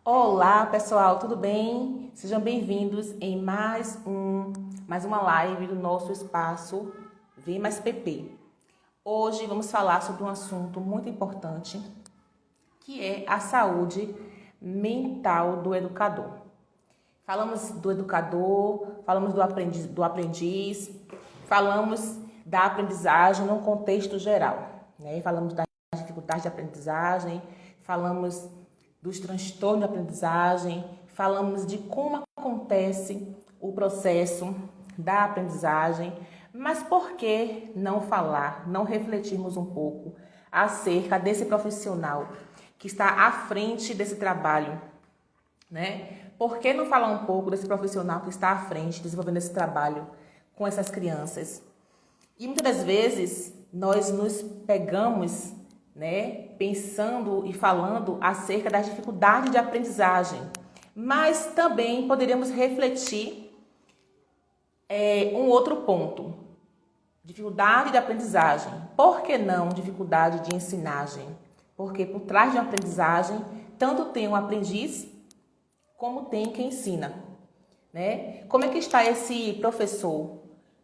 Olá, pessoal, tudo bem? Sejam bem-vindos em mais uma live do nosso espaço V mais PP. Hoje vamos falar sobre um assunto muito importante, que é a saúde mental do educador. Falamos do educador, falamos do aprendiz, falamos da aprendizagem num contexto geral, né? Falamos das dificuldades de aprendizagem, falamos dos transtornos de aprendizagem, falamos de como acontece o processo da aprendizagem, mas por que não falar, não refletirmos um pouco acerca desse profissional que está à frente desse trabalho, né? Por que não falar um pouco desse profissional que está à frente, desenvolvendo esse trabalho com essas crianças? E muitas das vezes nós nos pegamos, né, pensando e falando acerca das dificuldades de aprendizagem, mas também poderíamos refletir um outro ponto. Dificuldade de aprendizagem. Por que não dificuldade de ensinagem? Porque por trás de uma aprendizagem, tanto tem um aprendiz como tem quem ensina, né? Como é que está esse professor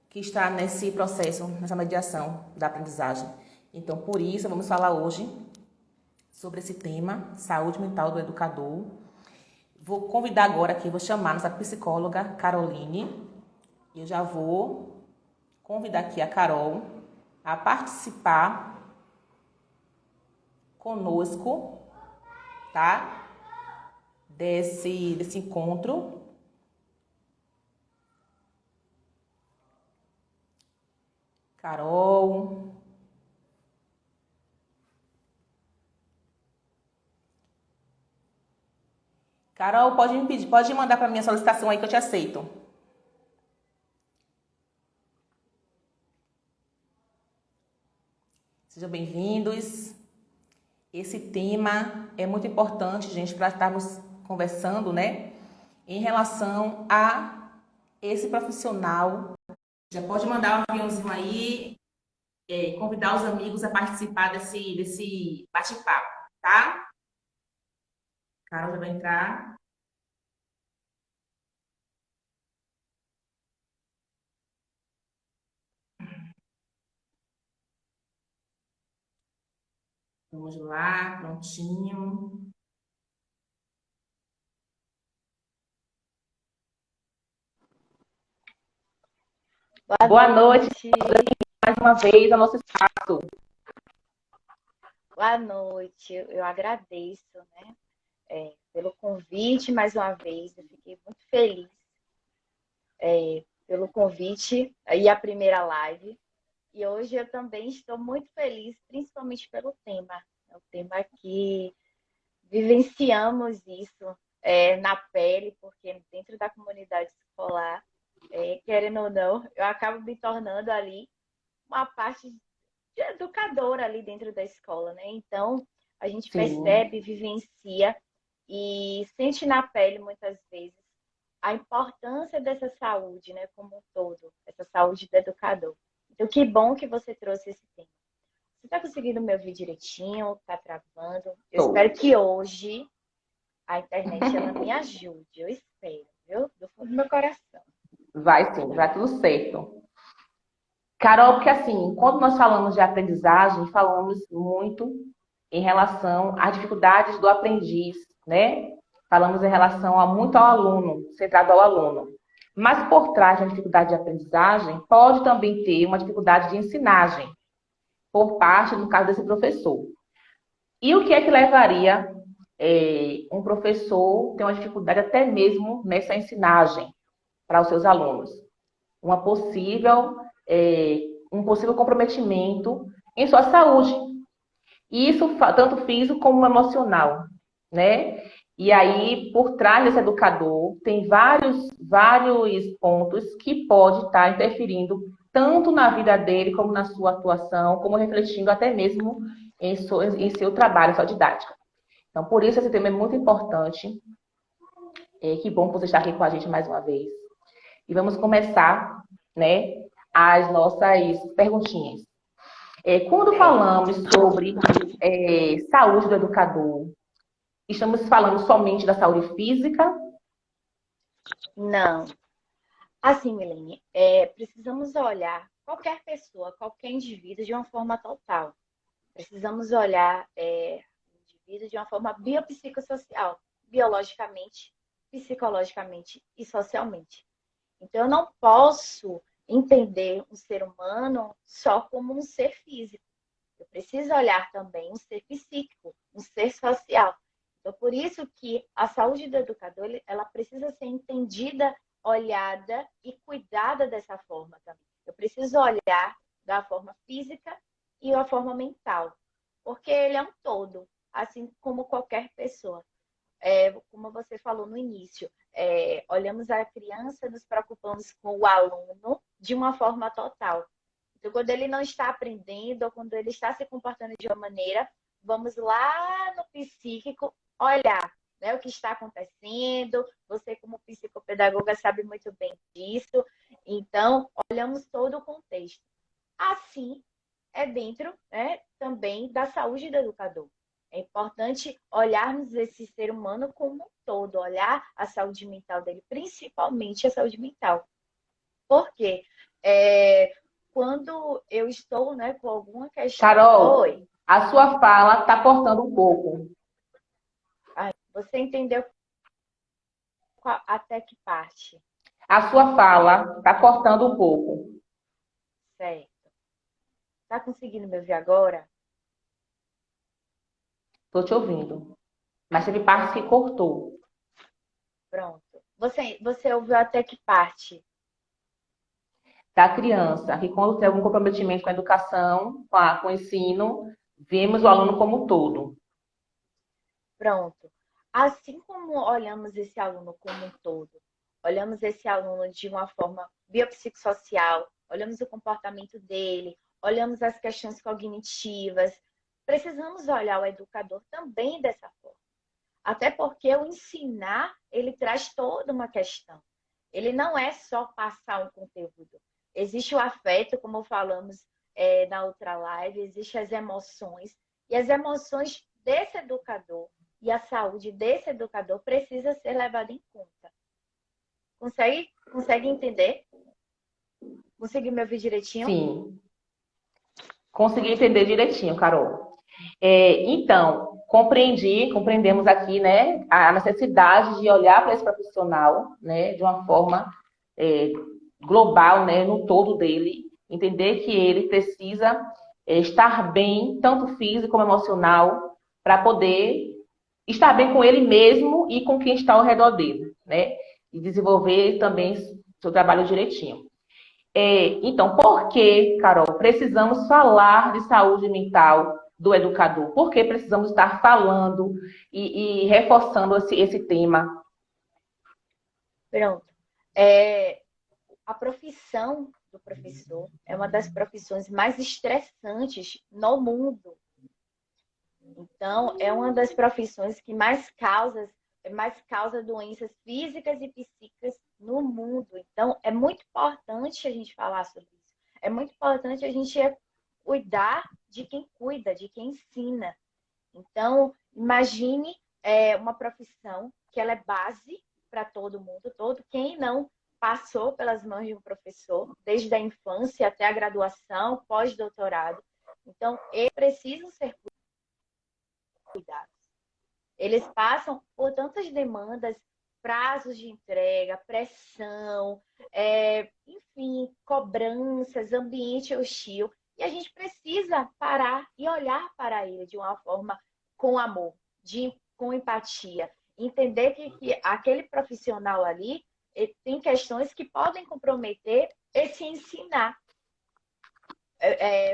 que está nesse processo, nessa mediação da aprendizagem? Então, por isso, vamos falar hoje sobre esse tema, saúde mental do educador. Vou convidar agora aqui, vou chamar nossa psicóloga Caroline, e eu já vou convidar aqui a Carol a participar conosco, tá? Desse encontro. Carol. Carol, pode me pedir, pode mandar para minha solicitação aí que eu te aceito. Sejam bem-vindos. Esse tema é muito importante, gente, para estarmos conversando, né? Em relação a esse profissional. Já pode mandar um aviãozinho aí, convidar os amigos a participar desse bate-papo, tá? Carol já vai entrar. Vamos lá, prontinho. Boa noite, mais uma vez, ao nosso espaço. Boa noite, eu agradeço, né, pelo convite mais uma vez. Eu fiquei muito feliz pelo convite e a primeira live. E hoje eu também estou muito feliz, principalmente pelo tema. É o tema que vivenciamos isso na pele, porque dentro da comunidade escolar, querendo ou não, eu acabo me tornando ali uma parte de educadora ali dentro da escola, né? Então, a gente Sim. percebe, vivencia e sente na pele muitas vezes a importância dessa saúde, né, como um todo, essa saúde do educador. Então, que bom que você trouxe esse tema. Você está conseguindo me ouvir direitinho? Está travando? Eu espero Tô. que hoje a internet ela me ajude. Eu espero, viu? Do fundo do meu coração. Vai sim, vai tudo certo. Carol, porque assim, quando nós falamos de aprendizagem, falamos muito em relação às dificuldades do aprendiz, né? Falamos em relação muito ao aluno, centrado ao aluno. Mas por trás da dificuldade de aprendizagem, pode também ter uma dificuldade de ensinagem, por parte, no caso desse professor. E o que é que levaria um professor a ter uma dificuldade até mesmo nessa ensinagem para os seus alunos? Uma possível, um possível comprometimento em sua saúde. E isso tanto físico como emocional, né? E aí, por trás desse educador, tem vários pontos que pode estar interferindo tanto na vida dele, como na sua atuação, como refletindo até mesmo em seu trabalho, sua didática. Então, por isso esse tema é muito importante. Que bom que você está aqui com a gente mais uma vez. E vamos começar, né, as nossas perguntinhas. Quando falamos sobre saúde do educador Estamos falando somente da saúde física? Não. Assim, Milene, precisamos olhar qualquer pessoa, qualquer indivíduo de uma forma total. Precisamos olhar o indivíduo de uma forma biopsicossocial, biologicamente, psicologicamente e socialmente. Então, eu não posso entender um ser humano só como um ser físico. Eu preciso olhar também um ser psíquico, um ser social. Então, por isso que a saúde do educador, ela precisa ser entendida, olhada e cuidada dessa forma também. Eu preciso olhar da forma física e da forma mental, porque ele é um todo, assim como qualquer pessoa. Como você falou no início, olhamos a criança, nos preocupamos com o aluno de uma forma total. Então, quando ele não está aprendendo ou quando ele está se comportando de uma maneira, vamos lá no psíquico olhar, né, o que está acontecendo. Você, como psicopedagoga, sabe muito bem disso. Então, olhamos todo o contexto. Assim, é dentro, né, também da saúde do educador. É importante olharmos esse ser humano como um todo, olhar a saúde mental dele, principalmente a saúde mental. Por quê? Quando eu estou, né, com alguma questão. Oi, Carol, a sua fala está cortando um pouco. você entendeu até que parte? A sua fala está cortando um pouco. Certo. Tá conseguindo me ouvir agora? Estou te ouvindo. Mas teve partes que cortou. Pronto. Você ouviu até que parte? Da criança, que quando tem algum comprometimento com a educação, com o ensino, vemos o aluno como um todo. Pronto. Assim como olhamos esse aluno como um todo, olhamos esse aluno de uma forma biopsicossocial, olhamos o comportamento dele, olhamos as questões cognitivas, precisamos olhar o educador também dessa forma. Até porque o ensinar, ele traz toda uma questão. Ele não é só passar um conteúdo. Existe o afeto, como falamos na outra live, existem as emoções. E as emoções desse educador e a saúde desse educador precisa ser levada em conta. Consegue entender? Conseguiu me ouvir direitinho? Sim, consegui entender direitinho, Carol. Então, compreendemos aqui, né, a necessidade de olhar para esse profissional, né, de uma forma é, global, né, no todo dele, entender que ele precisa estar bem, tanto físico como emocional, para poder estar bem com ele mesmo e com quem está ao redor dele, né, e desenvolver também seu trabalho direitinho. Então, por que, Carol, precisamos falar de saúde mental do educador? Por que precisamos estar falando e reforçando esse tema? Pronto. A profissão do professor é uma das profissões mais estressantes no mundo. Então, é uma das profissões que mais causa doenças físicas e psíquicas no mundo. Então, é muito importante a gente falar sobre isso. É muito importante a gente cuidar de quem cuida, de quem ensina. Então, imagine uma profissão que ela é base para todo mundo, todo quem não passou pelas mãos de um professor, desde a infância até a graduação, pós-doutorado. Então, eles precisam ser cuidados. Eles passam por tantas demandas, prazos de entrega, pressão, enfim, cobranças, ambiente hostil. E a gente precisa parar e olhar para ele de uma forma com amor, com empatia. Entender que aquele profissional ali tem questões que podem comprometer esse ensinar.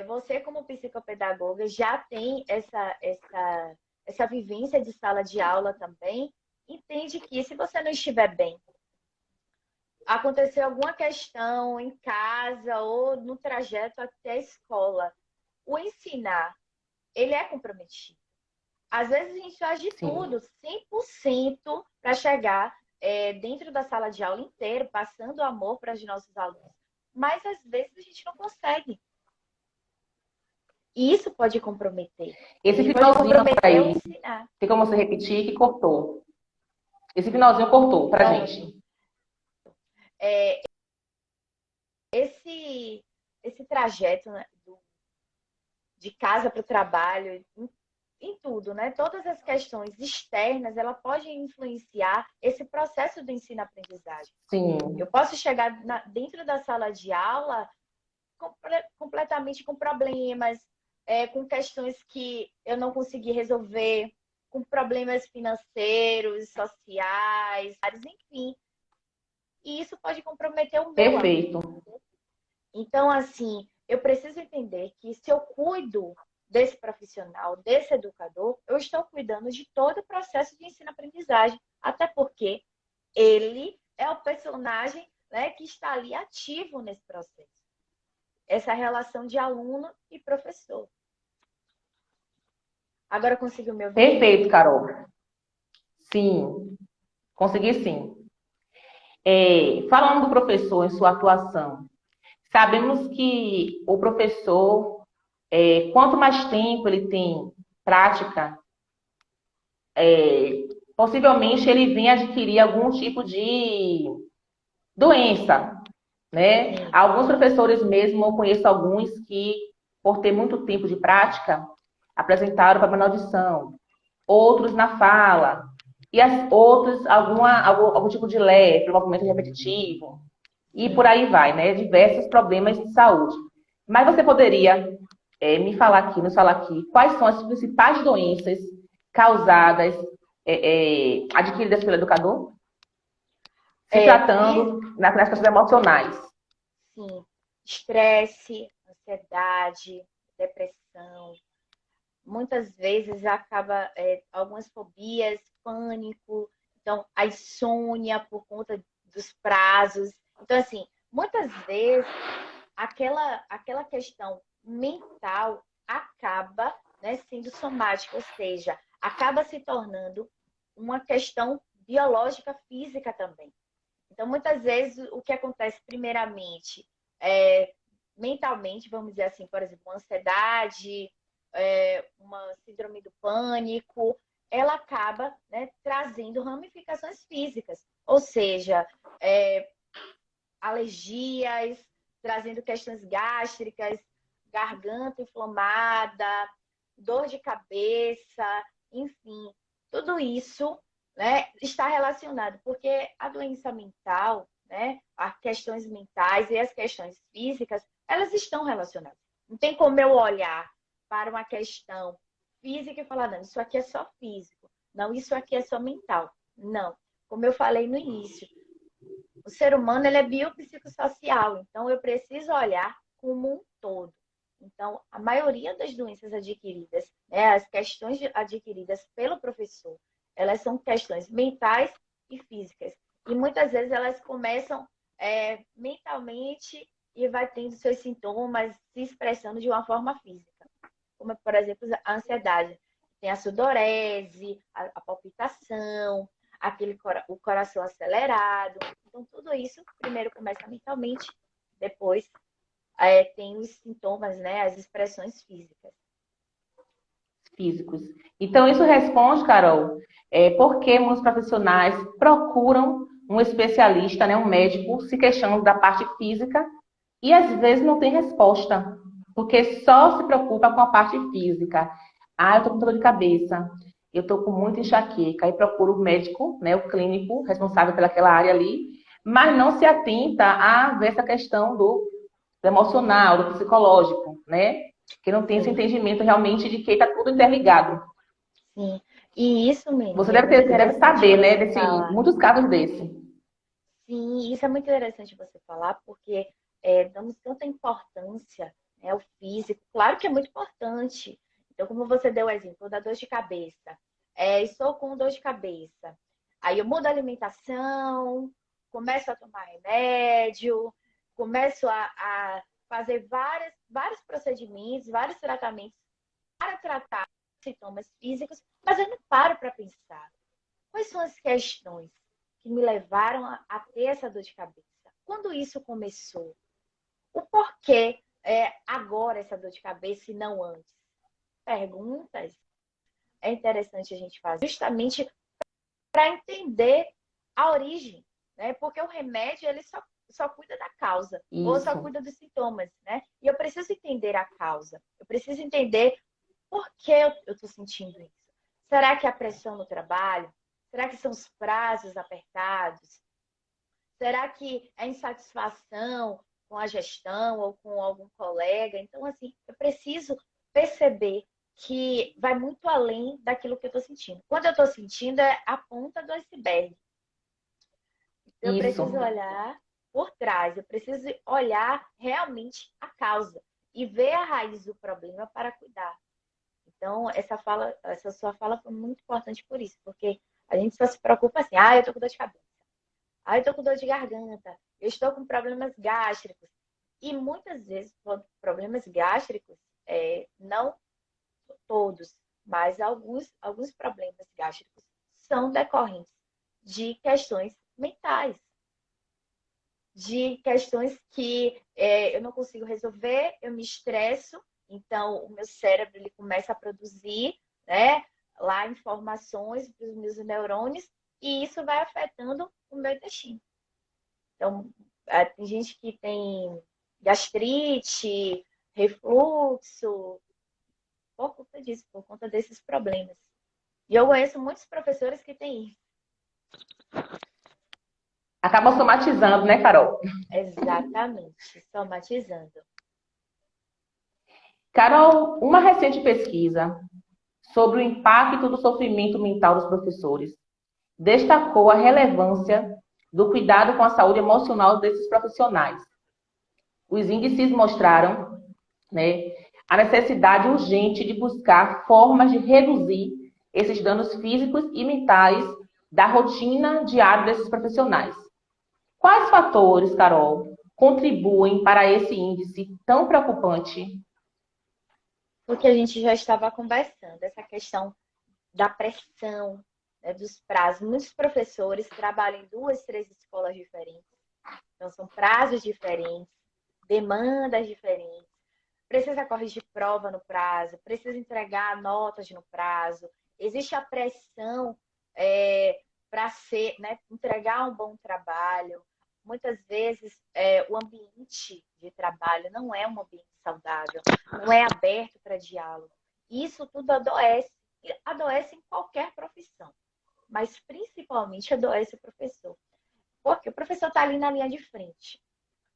Você, como psicopedagoga, já tem essa vivência de sala de aula também, entende que se você não estiver bem, aconteceu alguma questão em casa ou no trajeto até a escola, o ensinar, ele é comprometido. Às vezes a gente faz de Sim, tudo, 100%, para chegar dentro da sala de aula inteira, passando amor para os nossos alunos. Mas às vezes a gente não consegue. E isso pode comprometer. Esse E pode finalzinho por comprometer o aí, ensinar. tem como você repetir que cortou? Esse finalzinho cortou pra Pronto. gente. É, esse trajeto, né, de casa para o trabalho, em tudo, né? Todas as questões externas, ela pode influenciar esse processo do ensino-aprendizagem. Sim, Eu posso chegar dentro da sala de aula completamente com problemas, com questões que eu não consegui resolver, com problemas financeiros, sociais, enfim. E isso pode comprometer o meu aluno. perfeito. Então, assim, eu preciso entender que se eu cuido desse profissional, desse educador, eu estou cuidando de todo o processo de ensino-aprendizagem. Até porque ele é o personagem, né, que está ali ativo nesse processo. Essa relação de aluno e professor. Agora conseguiu me ouvir? Perfeito, Carol. Sim, consegui sim. Falando do professor em sua atuação, sabemos que o professor, quanto mais tempo ele tem prática, possivelmente ele vem adquirir algum tipo de doença, né? Sim. Alguns professores mesmo, eu conheço alguns que, por ter muito tempo de prática, apresentaram problema na audição, outros na fala, e outros algum tipo de lepra, movimento repetitivo, e por Sim. aí vai, né? Diversos problemas de saúde. Mas você poderia nos falar aqui, quais são as principais doenças causadas, adquiridas pelo educador, se tratando nas questões emocionais? Sim. Estresse, ansiedade, depressão. Muitas vezes acaba algumas fobias, pânico, então a insônia por conta dos prazos. Então, assim, muitas vezes aquela questão mental acaba, né, sendo somática, ou seja, acaba se tornando uma questão biológica, física também. Então, muitas vezes, o que acontece primeiramente é mentalmente, vamos dizer assim, por exemplo, uma ansiedade, uma síndrome do pânico, ela acaba, né, trazendo ramificações físicas, ou seja, alergias, trazendo questões gástricas, garganta inflamada, dor de cabeça, enfim, tudo isso, né, está relacionado, porque a doença mental, né, as questões mentais e as questões físicas, elas estão relacionadas. Não tem como eu olhar para uma questão física e falar, não, isso aqui é só físico, não, isso aqui é só mental. Não, como eu falei no início, o ser humano ele é biopsicossocial, então eu preciso olhar como um todo. Então, a maioria das doenças adquiridas, né, as questões adquiridas pelo professor, elas são questões mentais e físicas. E muitas vezes elas começam mentalmente e vai tendo seus sintomas se expressando de uma forma física. Como, por exemplo, a ansiedade. Tem a sudorese, a palpitação, o coração acelerado. Então, tudo isso primeiro começa mentalmente, depois tem os sintomas, né, as expressões físicas. Físicos. Então, isso responde, Carol, por que muitos profissionais procuram um especialista, né, um médico, se queixando da parte física e às vezes não tem resposta, porque só se preocupa com a parte física. Ah, eu estou com dor de cabeça, eu estou com muita enxaqueca, aí procura o médico, né, o clínico responsável pelaquela área ali, mas não se atenta a ver essa questão do emocional, do psicológico, né? Que não tem esse Sim, entendimento realmente de que está tudo interligado. sim. E isso, Você menina, é muito deve interessante saber, né, você desse falar. muitos casos desse. Sim, isso é muito interessante você falar, porque damos tanta importância, né, ao físico. Claro que é muito importante. Então, como você deu o exemplo da dor de cabeça. Estou com dor de cabeça. Aí eu mudo a alimentação, começo a tomar remédio, começo a fazer vários procedimentos, vários tratamentos para tratar sintomas físicos, mas eu não paro para pensar. Quais são as questões que me levaram a ter essa dor de cabeça? Quando isso começou? O porquê agora essa dor de cabeça e não antes? Perguntas é interessante a gente fazer justamente para entender a origem, né? Porque o remédio ele só cuida da causa ou só Isso. cuida dos sintomas, né? E eu preciso entender a causa. Eu preciso entender por que eu estou sentindo isso. Será que é a pressão no trabalho? Será que são os prazos apertados? Será que é insatisfação com a gestão ou com algum colega? Então, assim, eu preciso perceber que vai muito além daquilo que eu estou sentindo. Quando eu estou sentindo, é a ponta do iceberg. Eu preciso Isso. olhar por trás, eu preciso olhar realmente a causa e ver a raiz do problema para cuidar. Então, essa sua fala foi muito importante por isso, porque a gente só se preocupa assim, eu tô com dor de cabeça, eu tô com dor de garganta, eu estou com problemas gástricos. E muitas vezes, problemas gástricos, não todos, mas alguns problemas gástricos são decorrentes de questões mentais, de questões que eu não consigo resolver, eu me estresso, então o meu cérebro ele começa a produzir, né, lá informações para os meus neurônios e isso vai afetando o meu intestino. Então, tem gente que tem gastrite, refluxo, por conta disso, por conta desses problemas. E eu conheço muitos professores que têm isso. Acaba somatizando, né, Carol? Exatamente, somatizando. Carol, uma recente pesquisa sobre o impacto do sofrimento mental dos professores destacou a relevância do cuidado com a saúde emocional desses profissionais. Os índices mostraram, né, a necessidade urgente de buscar formas de reduzir esses danos físicos e mentais da rotina diária desses profissionais. Quais fatores, Carol, contribuem para esse índice tão preocupante? Porque a gente já estava conversando, essa questão da pressão, né, dos prazos. Muitos professores trabalham em 2, 3 escolas diferentes. Então, são prazos diferentes, demandas diferentes. Precisa corrigir prova no prazo, precisa entregar notas no prazo. Existe a pressão para né, entregar um bom trabalho. Muitas vezes, o ambiente de trabalho não é um ambiente saudável, não é aberto para diálogo. Isso tudo adoece. Adoece em qualquer profissão, mas principalmente adoece o professor. Porque o professor está ali na linha de frente.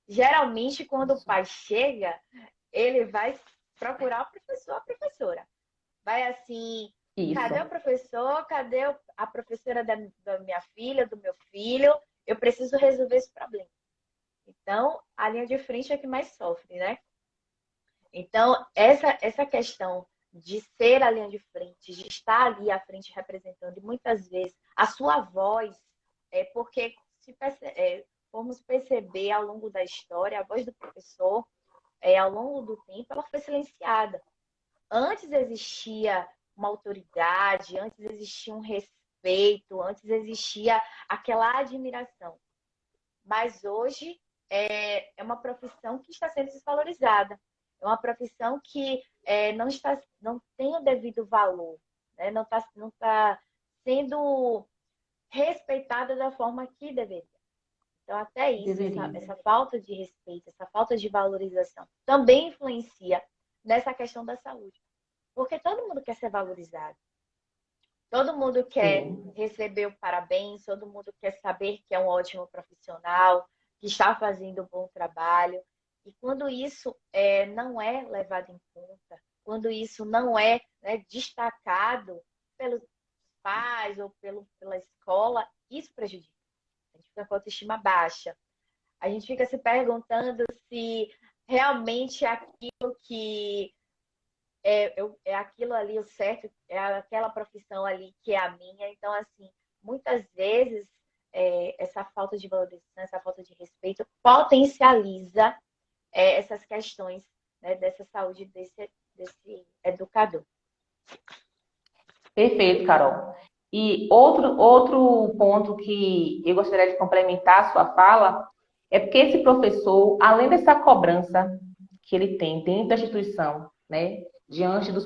Geralmente, quando o pai chega, ele vai procurar o professor, a professora. Vai assim, Isso. cadê o professor? Cadê a professora da minha filha, do meu filho? Eu preciso resolver esse problema. Então, a linha de frente é que mais sofre, né? Então, essa questão de ser a linha de frente, de estar ali à frente representando, e muitas vezes a sua voz, porque vamos perceber ao longo da história, a voz do professor, ao longo do tempo, ela foi silenciada. Antes existia uma autoridade, antes existia um respeito, antes existia aquela admiração. Mas hoje é uma profissão que está sendo desvalorizada. É uma profissão que não tem o devido valor, né? Não tá sendo respeitada da forma que deveria. Então, até isso, Deveria. essa falta de respeito, essa falta de valorização também influencia nessa questão da saúde. Porque todo mundo quer ser valorizado. Todo mundo quer Sim. receber o parabéns, todo mundo quer saber que é um ótimo profissional, que está fazendo um bom trabalho. E quando isso não é levado em conta, quando isso não é, né, destacado pelos pais ou pela escola, isso prejudica. A gente fica com a autoestima baixa. A gente fica se perguntando se realmente aquilo que é aquilo ali o certo, é aquela profissão ali que é a minha. Então, assim, muitas vezes essa falta de valorização, essa falta de respeito potencializa essas questões, né, dessa saúde desse educador. Perfeito, Carol. E outro ponto que eu gostaria de complementar a sua fala é porque esse professor, além dessa cobrança que ele tem dentro da instituição, né? Diante dos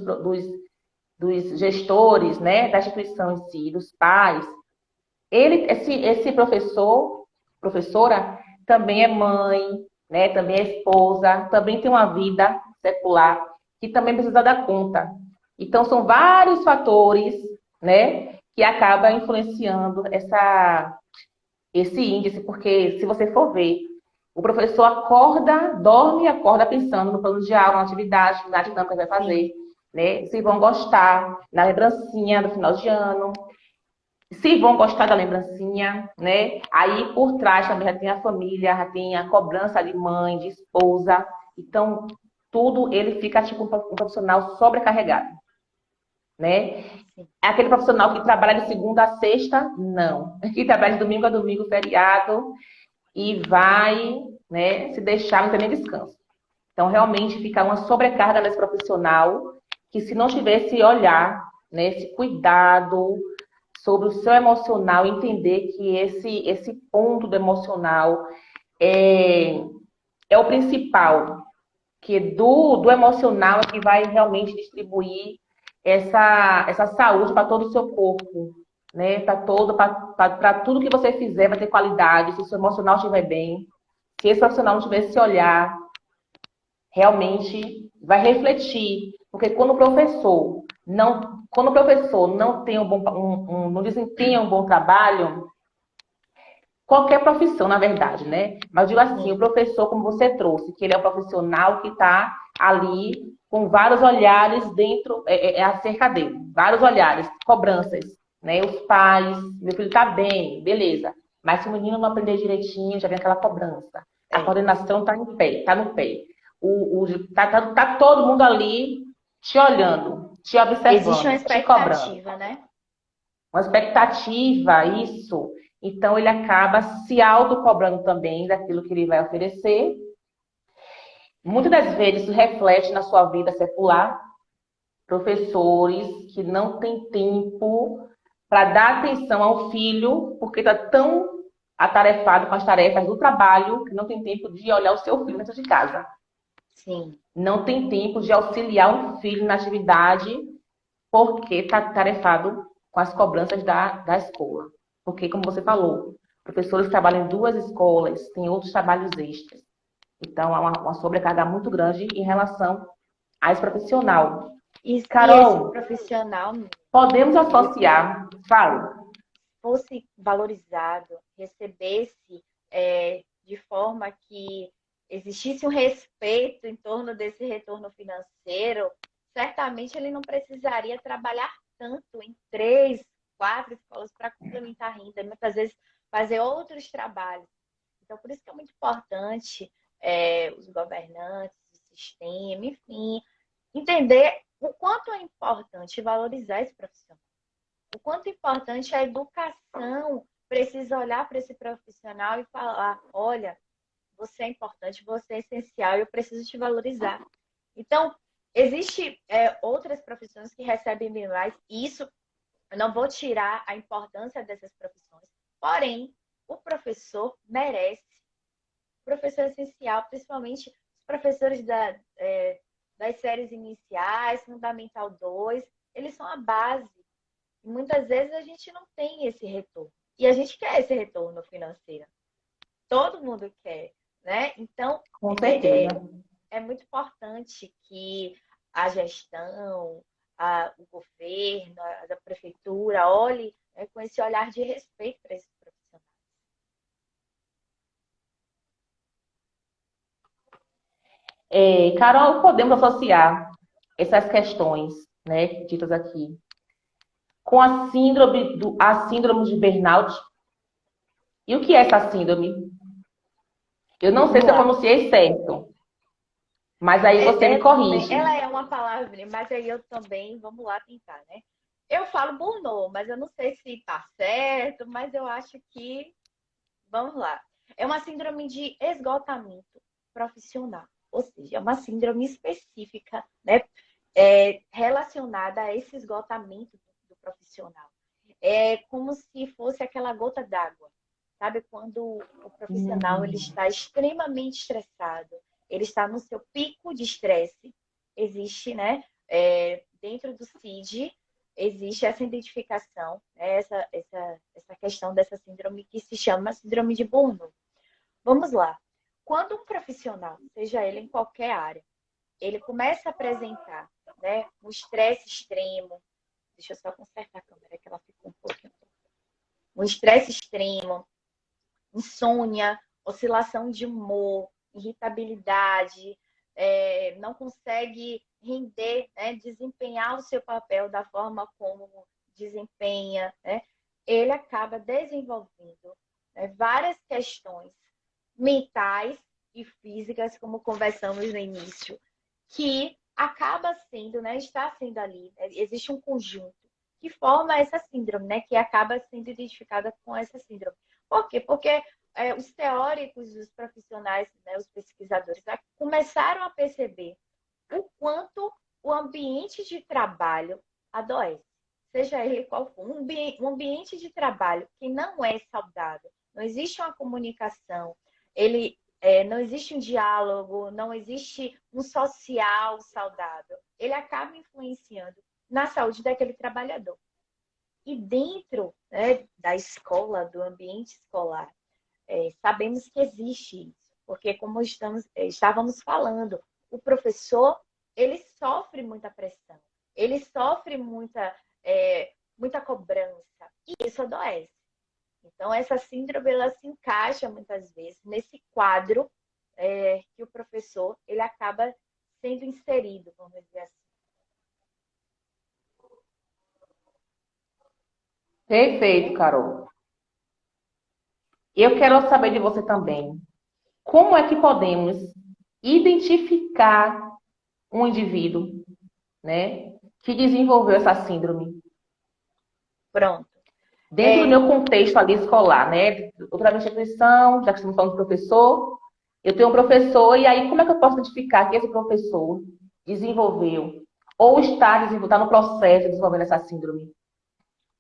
gestores, né? Da instituição em si, dos pais. Esse professor, professora, também é mãe, né? Também é esposa, também tem uma vida secular que também precisa dar conta. Então, são vários fatores, né? Que acabam influenciando esse índice, porque se você for ver, o professor acorda, dorme e acorda pensando no plano de aula, na atividade, na dinâmica que vai fazer, né? Se vão gostar, na lembrancinha do final de ano, se vão gostar da lembrancinha, né? Aí por trás também já tem a família, já tem a cobrança de mãe, de esposa. Então, tudo ele fica tipo um profissional sobrecarregado, né? Sim. É aquele profissional que trabalha de segunda a sexta? Não. Que trabalha de domingo a domingo, feriado, e vai, né, se deixar, não tem nem descanso. Então, realmente fica uma sobrecarga nesse profissional que se não tiver esse olhar, né, esse cuidado sobre o seu emocional, entender que esse ponto do emocional é, é o principal, que do emocional é que vai realmente distribuir essa saúde para todo o seu corpo, né? Para tudo que você fizer vai ter qualidade, se o seu emocional estiver bem, se esse profissional não tiver esse olhar, realmente vai refletir. Porque quando o professor não tem não desempenha um bom trabalho, qualquer profissão, na verdade, né? Mas digo assim, o professor, como você trouxe, que ele é um profissional que está ali com vários olhares dentro, acerca dele, vários olhares, cobranças, né? Os pais, meu filho está bem, beleza. Mas se o menino não aprender direitinho, já vem aquela cobrança. A É. coordenação está em pé, está no pé. Tá todo mundo ali te olhando, te Existe uma observando, te cobrando. expectativa, né? Uma expectativa, isso. Então, ele acaba se autocobrando também daquilo que ele vai oferecer. Muitas das vezes isso reflete na sua vida secular. Professores que não têm tempo para dar atenção ao filho, porque está tão atarefado com as tarefas do trabalho, que não tem tempo de olhar o seu filho dentro de casa. Sim. Não tem tempo de auxiliar um filho na atividade porque está tarefado com as cobranças da escola. Porque, como você falou, professores trabalham em duas escolas, têm outros trabalhos extras. Então, há uma sobrecarga muito grande em relação a esse profissional. E esse Carol, profissional, podemos ele associar, fala, fosse valorizado, recebesse de forma que existisse um respeito em torno desse retorno financeiro, certamente ele não precisaria trabalhar tanto em 3, 4 escolas para complementar a renda, muitas vezes fazer outros trabalhos. Então, por isso que é muito importante os governantes, o sistema, enfim, entender o quanto é importante valorizar esse profissional. O quanto é importante a educação precisa olhar para esse profissional e falar: olha, você é importante, você é essencial, eu preciso te valorizar. Então, existe outras profissões que recebem bem mais, e isso eu não vou tirar a importância dessas profissões. Porém, o professor merece. O professor é essencial, principalmente os professores das séries iniciais, Fundamental 2, eles são a base. E muitas vezes a gente não tem esse retorno. E a gente quer esse retorno financeiro. Todo mundo quer, né? Então, com é, certeza. é, é muito importante que a gestão, o governo, a prefeitura olhe, né, com esse olhar de respeito para esses profissionais. Carol, podemos associar essas questões, né, ditas aqui, com a síndrome de burnout. E o que é essa síndrome? Eu não sei se Vamos eu lá. pronunciei certo, mas aí você me Também, corrige. ela é uma palavra, mas aí eu também, vamos lá tentar, né? Eu falo burnout, mas eu não sei se tá certo, mas eu acho que, vamos lá. É uma síndrome de esgotamento profissional, ou seja, é uma síndrome específica, né? Relacionada a esse esgotamento do profissional. É como se fosse aquela gota d'água, sabe? Quando o profissional ele está extremamente estressado, ele está no seu pico de estresse. Existe, né? Dentro do CID, existe essa identificação, né? Essa questão dessa síndrome que se chama síndrome de Burnout. Vamos lá. Quando um profissional, seja ele em qualquer área, ele começa a apresentar, né, um estresse extremo, deixa eu só consertar a câmera que ela ficou um pouquinho. Um estresse extremo, insônia, oscilação de humor, irritabilidade, não consegue render, né, desempenhar o seu papel da forma como desempenha, né, ele acaba desenvolvendo, né, várias questões mentais e físicas, como conversamos no início, que acaba sendo, né, está sendo ali, né, existe um conjunto que forma essa síndrome, né, que acaba sendo identificada com essa síndrome. Por quê? Porque os teóricos, os profissionais, né, os pesquisadores, começaram a perceber o quanto o ambiente de trabalho adoece, seja ele qual for. Um ambiente de trabalho que não é saudável, não existe uma comunicação, não existe um diálogo, não existe um social saudável, ele acaba influenciando na saúde daquele trabalhador. E dentro, né, da escola, do ambiente escolar, sabemos que existe isso, porque como estávamos falando, o professor, ele sofre muita pressão, ele sofre muita cobrança, e isso adoece. Então, essa síndrome, ela se encaixa muitas vezes nesse quadro que o professor, ele acaba sendo inserido, vamos dizer assim. Perfeito, Carol. Eu quero saber de você também. Como é que podemos identificar um indivíduo, né, que desenvolveu essa síndrome Pronto. dentro do meu contexto ali escolar, né? Outra instituição, já que estamos falando de professor, eu tenho um professor e aí como é que eu posso identificar que esse professor desenvolveu ou está no processo de desenvolver essa síndrome?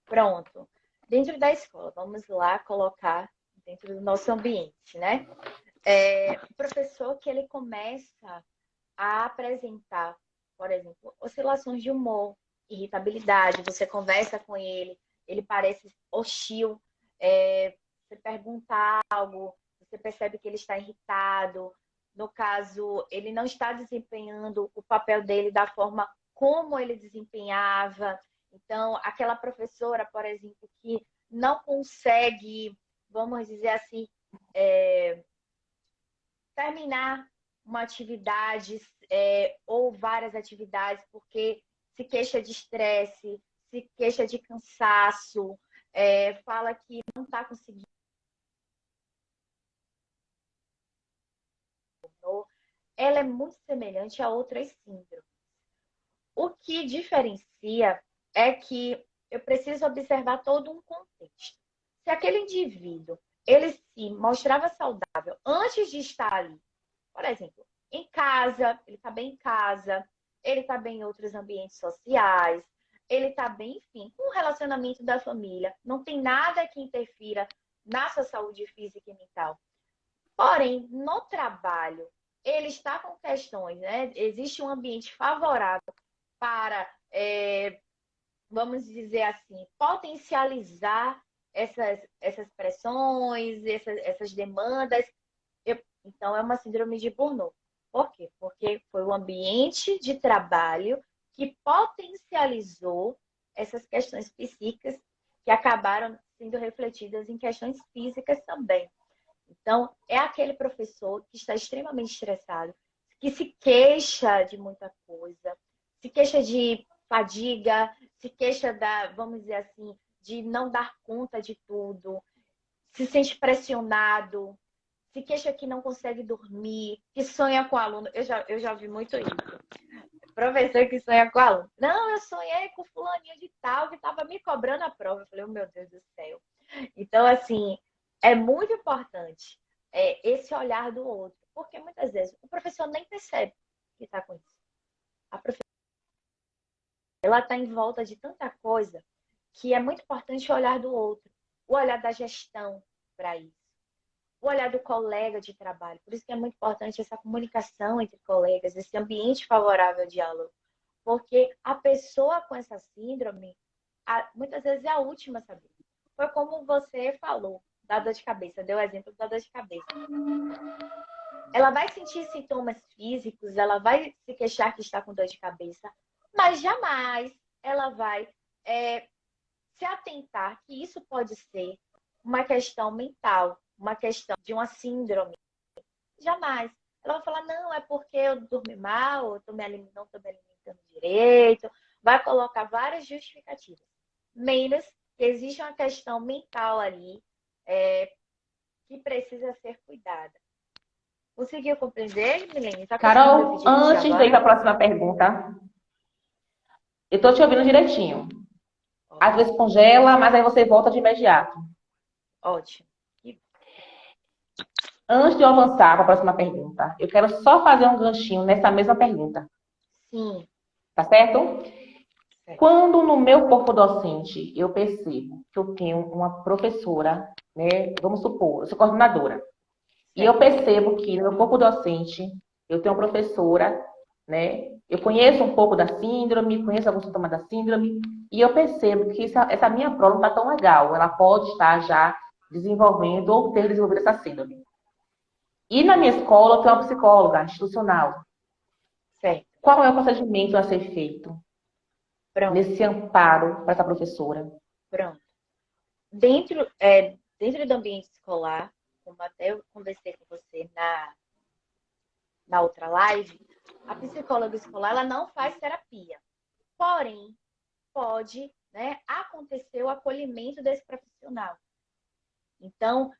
Pronto. Dentro da escola, vamos lá colocar dentro do nosso ambiente, né? O professor que ele começa a apresentar, por exemplo, oscilações de humor, irritabilidade, você conversa com ele, ele parece hostil, você pergunta algo, você percebe que ele está irritado, no caso, ele não está desempenhando o papel dele da forma como ele desempenhava. Então, aquela professora, por exemplo, que não consegue, vamos dizer assim, terminar uma atividade ou várias atividades, porque se queixa de estresse, se queixa de cansaço, fala que não está conseguindo. Ela é muito semelhante a outras síndromes. O que diferencia é que eu preciso observar todo um contexto. Se aquele indivíduo ele se mostrava saudável antes de estar ali, por exemplo, em casa, ele está bem em casa, ele está bem em outros ambientes sociais, ele está bem, enfim, com o relacionamento da família, não tem nada que interfira na sua saúde física e mental. Porém, no trabalho, ele está com questões, né? Existe um ambiente favorável para, vamos dizer assim, potencializar essas pressões, essas demandas. Então, é uma síndrome de Burnout. Por quê? Porque foi o ambiente de trabalho que potencializou essas questões psíquicas que acabaram sendo refletidas em questões físicas também. Então, é aquele professor que está extremamente estressado, que se queixa de muita coisa, se queixa de fadiga, se queixa vamos dizer assim, de não dar conta de tudo, se sente pressionado, se queixa que não consegue dormir, que sonha com o aluno. Eu já vi muito isso. Professor que sonha com o aluno. Não, eu sonhei com fulaninho de tal que estava me cobrando a prova. Eu falei, oh, meu Deus do céu. Então, assim, é muito importante esse olhar do outro. Porque muitas vezes o professor nem percebe que está com isso. A professora, ela está em volta de tanta coisa que é muito importante o olhar do outro. O olhar da gestão para isso. o olhar do colega de trabalho. Por isso que é muito importante essa comunicação entre colegas, esse ambiente favorável ao diálogo. Porque a pessoa com essa síndrome, muitas vezes é a última a saber. Foi como você falou, da dor de cabeça, deu o exemplo da dor de cabeça. Ela vai sentir sintomas físicos, ela vai se queixar que está com dor de cabeça, mas jamais ela vai se atentar que isso pode ser uma questão mental, uma questão de uma síndrome. Jamais. Ela vai falar, não, é porque eu dormi mal, não estou me alimentando direito. Vai colocar várias justificativas. Menos que existe uma questão mental ali que precisa ser cuidada. Conseguiu compreender, Milene? Tá conseguindo Carol, repetir antes de ir para a agora? próxima pergunta, eu estou te ouvindo direitinho. Às vezes congela, mas aí você volta de imediato. Ótimo. Antes de eu avançar para a próxima pergunta, eu quero só fazer um ganchinho nessa mesma pergunta. Sim. Tá certo? Quando no meu corpo docente eu percebo que eu tenho uma professora, né? Vamos supor, eu sou coordenadora. E eu percebo que no meu corpo docente eu tenho uma professora, né? Eu conheço um pouco da síndrome, conheço alguns sintomas da síndrome, e eu percebo que essa minha prova não está tão legal. Ela pode estar já desenvolvendo ou ter desenvolvido essa síndrome. E na minha escola eu tenho uma psicóloga institucional. Certo. Qual é o procedimento a ser feito nesse amparo para essa professora? Pronto. Dentro do ambiente escolar, como até eu conversei com você na outra live, a psicóloga escolar ela não faz terapia. Porém, pode, né, acontecer o acolhimento desse profissional. Então,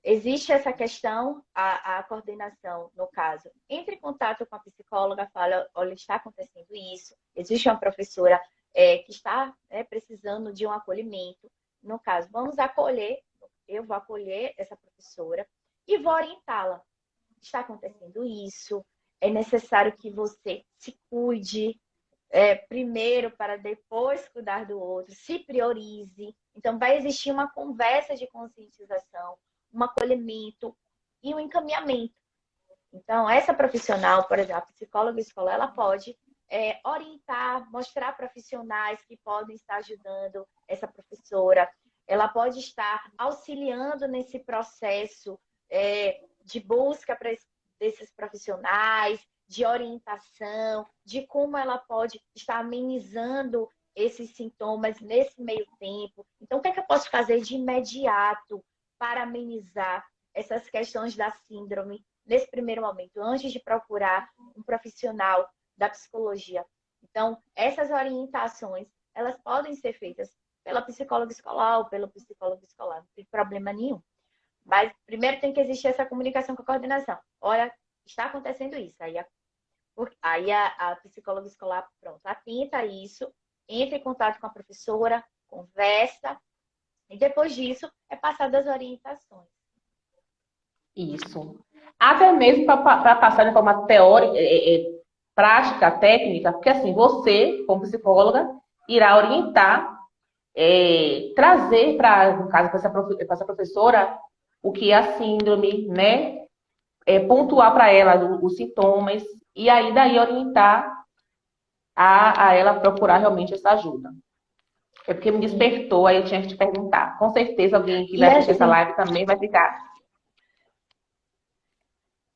existe essa questão, a coordenação, no caso, entre em contato com a psicóloga, fala, olha, está acontecendo isso, existe uma professora que está precisando de um acolhimento. No caso, vamos acolher, eu vou acolher essa professora e vou orientá-la. Está acontecendo isso, é necessário que você se cuide primeiro para depois cuidar do outro, se priorize. Então, vai existir uma conversa de conscientização, um acolhimento e um encaminhamento. Então, essa profissional, por exemplo, a psicóloga escolar, ela pode orientar, mostrar profissionais que podem estar ajudando essa professora. Ela pode estar auxiliando nesse processo de busca desses profissionais, de orientação, de como ela pode estar amenizando esses sintomas nesse meio tempo. Então, o que é que eu posso fazer de imediato para amenizar essas questões da síndrome nesse primeiro momento, antes de procurar um profissional da psicologia? Então, essas orientações, elas podem ser feitas pela psicóloga escolar ou pelo psicólogo escolar, não tem problema nenhum. Mas primeiro tem que existir essa comunicação com a coordenação. Olha, está acontecendo isso. Aí a psicóloga escolar, pronto, atenta a isso, entra em contato com a professora, conversa, e depois disso é passada as orientações. Isso. Até mesmo para passar de forma teórica, prática, técnica, porque assim, você, como psicóloga, irá orientar, trazer para, no caso, para essa professora, o que é a síndrome, né? Pontuar para ela os sintomas, e aí daí orientar a ela procurar realmente essa ajuda. É porque me despertou, aí eu tinha que te perguntar. Com certeza alguém que vai assistir essa live também vai ficar.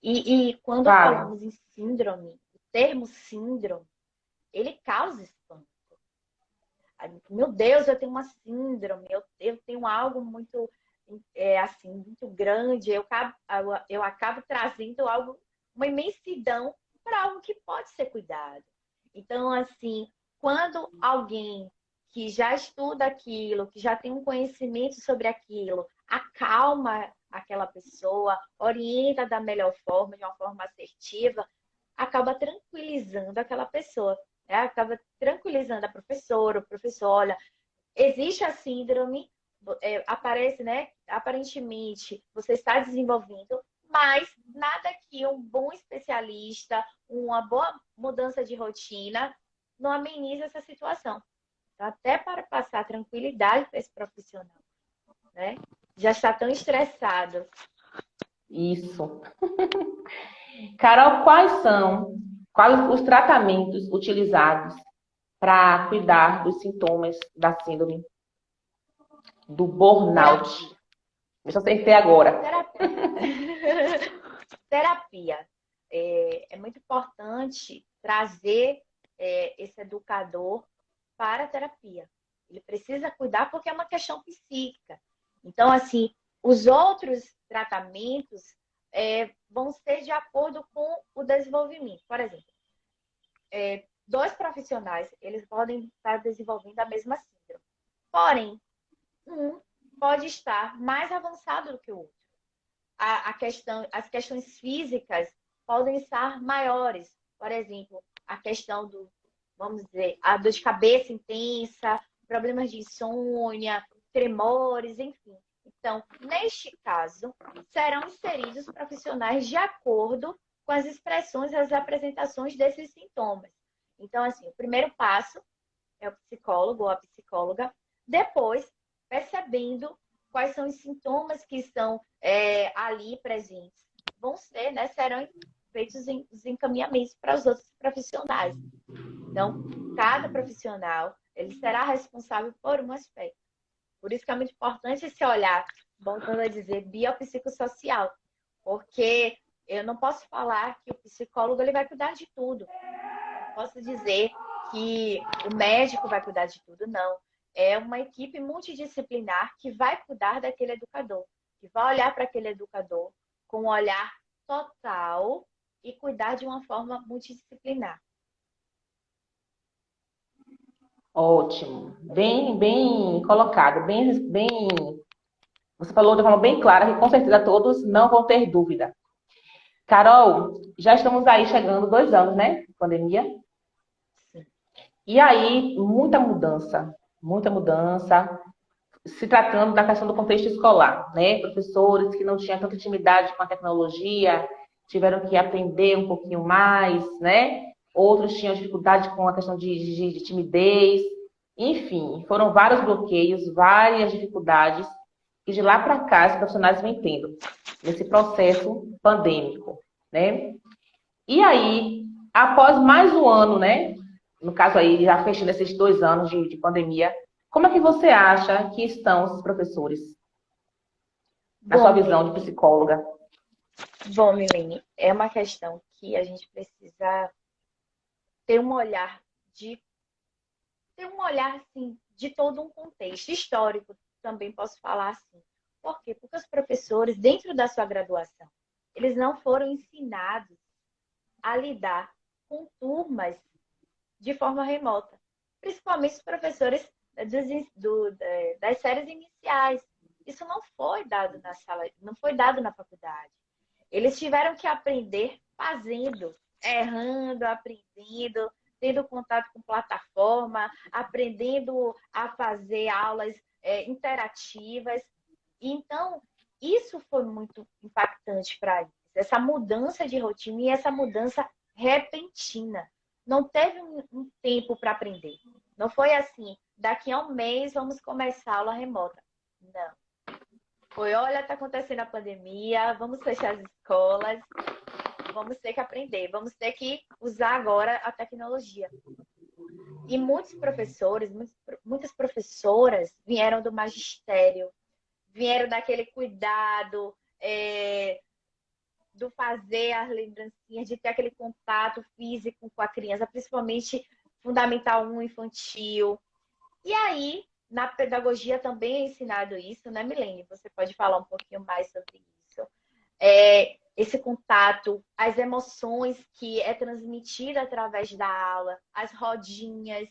E quando falamos em síndrome, o termo síndrome, ele causa espanto. Meu Deus, eu tenho uma síndrome, eu tenho algo muito, assim, muito grande, eu acabo trazendo algo, uma imensidão para algo que pode ser cuidado. Então, assim, quando alguém que já estuda aquilo, que já tem um conhecimento sobre aquilo, acalma aquela pessoa, orienta da melhor forma, de uma forma assertiva, acaba tranquilizando aquela pessoa. Acaba tranquilizando a professora, o professor, olha, existe a síndrome, aparece, né? Aparentemente, você está desenvolvendo, mas nada que um bom especialista, uma boa mudança de rotina, não ameniza essa situação. Então, até para passar tranquilidade para esse profissional, né? Já está tão estressado Isso. Carol, quais os tratamentos utilizados para cuidar dos sintomas da síndrome do burnout? Terapia. Deixa eu acertei agora. Terapia. Terapia. É muito importante trazer esse educador para a terapia. Ele precisa cuidar porque é uma questão psíquica. Então, assim, os outros tratamentos vão ser de acordo com o desenvolvimento. Por exemplo, dois profissionais, eles podem estar desenvolvendo a mesma síndrome. Porém, um pode estar mais avançado do que o outro. As questões físicas podem estar maiores. Por exemplo, a questão vamos dizer, a dor de cabeça intensa, problemas de insônia, tremores, enfim. Então, neste caso, serão inseridos profissionais de acordo com as expressões e as apresentações desses sintomas. Então, assim, o primeiro passo é o psicólogo ou a psicóloga, depois percebendo quais são os sintomas que estão ali presentes. Vão ser, né, serão feitos os encaminhamentos para os outros profissionais. Então, cada profissional, ele será responsável por um aspecto. Por isso que é muito importante esse olhar, voltando a dizer, biopsicossocial. Porque eu não posso falar que o psicólogo ele vai cuidar de tudo. Não posso dizer que o médico vai cuidar de tudo, não. É uma equipe multidisciplinar que vai cuidar daquele educador, que vai olhar para aquele educador com um olhar total e cuidar de uma forma multidisciplinar. Ótimo. Bem colocado. Você falou de forma bem clara que com certeza todos não vão ter dúvida. Carol, já estamos aí chegando 2 anos, né? Pandemia. Sim. E aí, muita mudança, se tratando da questão do contexto escolar, né? Professores que não tinham tanta intimidade com a tecnologia, tiveram que aprender um pouquinho mais, né? Outros tinham dificuldade com a questão de timidez. Enfim, foram vários bloqueios, várias dificuldades que de lá para cá os profissionais vêm tendo nesse processo pandêmico, né? E aí, após mais um ano, né? No caso aí, já fechando esses 2 anos de pandemia, como é que você acha que estão os professores, na sua Bom, visão de psicóloga? Milene, é uma questão que a gente precisa ter um olhar assim, de todo um contexto histórico, também posso falar assim. Por quê? Porque os professores, dentro da sua graduação, eles não foram ensinados a lidar com turmas de forma remota. Principalmente os professores das séries iniciais. Isso não foi dado na sala, não foi dado na faculdade. Eles tiveram que aprender fazendo, errando, aprendendo, tendo contato com plataforma, aprendendo a fazer aulas interativas. Então, isso foi muito impactante para eles. Essa mudança de rotina e essa mudança repentina. Não teve um tempo para aprender. Não foi assim, daqui a um mês vamos começar a aula remota. Não. Foi, olha, está acontecendo a pandemia, vamos fechar as escolas, vamos ter que aprender, vamos ter que usar agora a tecnologia. E muitos professores, muitas professoras vieram do magistério, vieram daquele cuidado, do fazer as lembrancinhas, de ter aquele contato físico com a criança, principalmente Fundamental 1, infantil. E aí, na pedagogia também é ensinado isso, né, Milene? Você pode falar um pouquinho mais sobre isso. Esse contato, as emoções que é transmitida através da aula, as rodinhas.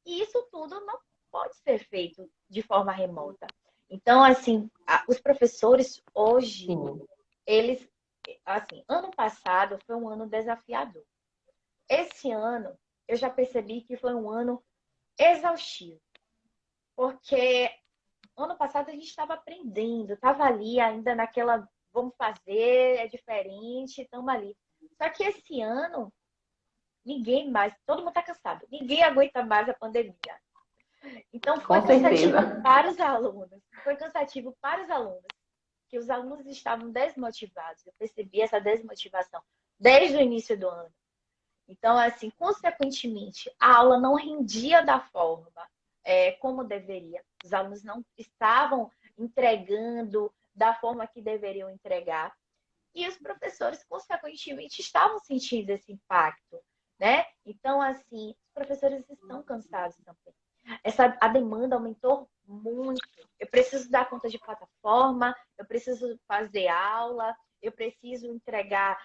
E isso tudo não pode ser feito de forma remota. Então, assim, os professores hoje, Sim. eles, assim, ano passado foi um ano desafiador. Esse ano, eu já percebi que foi um ano exaustivo. Porque ano passado a gente estava aprendendo, estava ali ainda naquela, vamos fazer, é diferente, estamos ali. Só que esse ano, ninguém mais, todo mundo está cansado, ninguém aguenta mais a pandemia. Então foi Com cansativo certeza. para os alunos, que os alunos estavam desmotivados. Eu percebi essa desmotivação desde o início do ano. Então, assim, consequentemente, a aula não rendia da forma como deveria. Os alunos não estavam entregando da forma que deveriam entregar. E os professores, consequentemente, estavam sentindo esse impacto, né? Então, assim, os professores estão cansados também. A demanda aumentou muito. Eu preciso dar conta de plataforma, eu preciso fazer aula, eu preciso entregar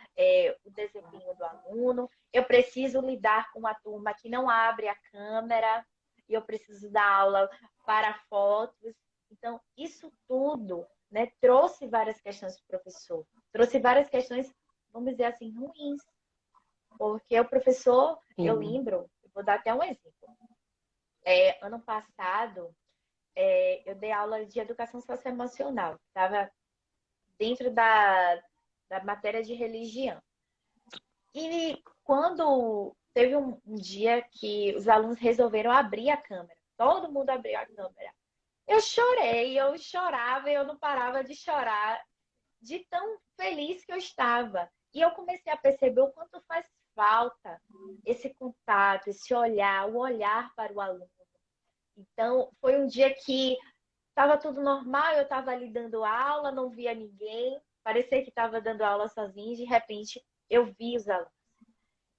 o desempenho do aluno, eu preciso lidar com uma turma que não abre a câmera, e eu preciso dar aula para fotos. Então, isso tudo, né, trouxe várias questões para o professor. Trouxe várias questões, vamos dizer assim, ruins. Porque o professor, eu lembro, vou dar até um exemplo. Ano passado, eu dei aula de educação socioemocional. Estava dentro da matéria de religião. E quando teve um dia que os alunos resolveram abrir a câmera, todo mundo abriu a câmera. Eu chorei, eu chorava e eu não parava de chorar, de tão feliz que eu estava. E eu comecei a perceber o quanto faz falta esse contato, esse olhar, o olhar para o aluno. Então, foi um dia que estava tudo normal, eu estava ali dando aula, não via ninguém, parecia que estava dando aula sozinha, e de repente eu vi os alunos.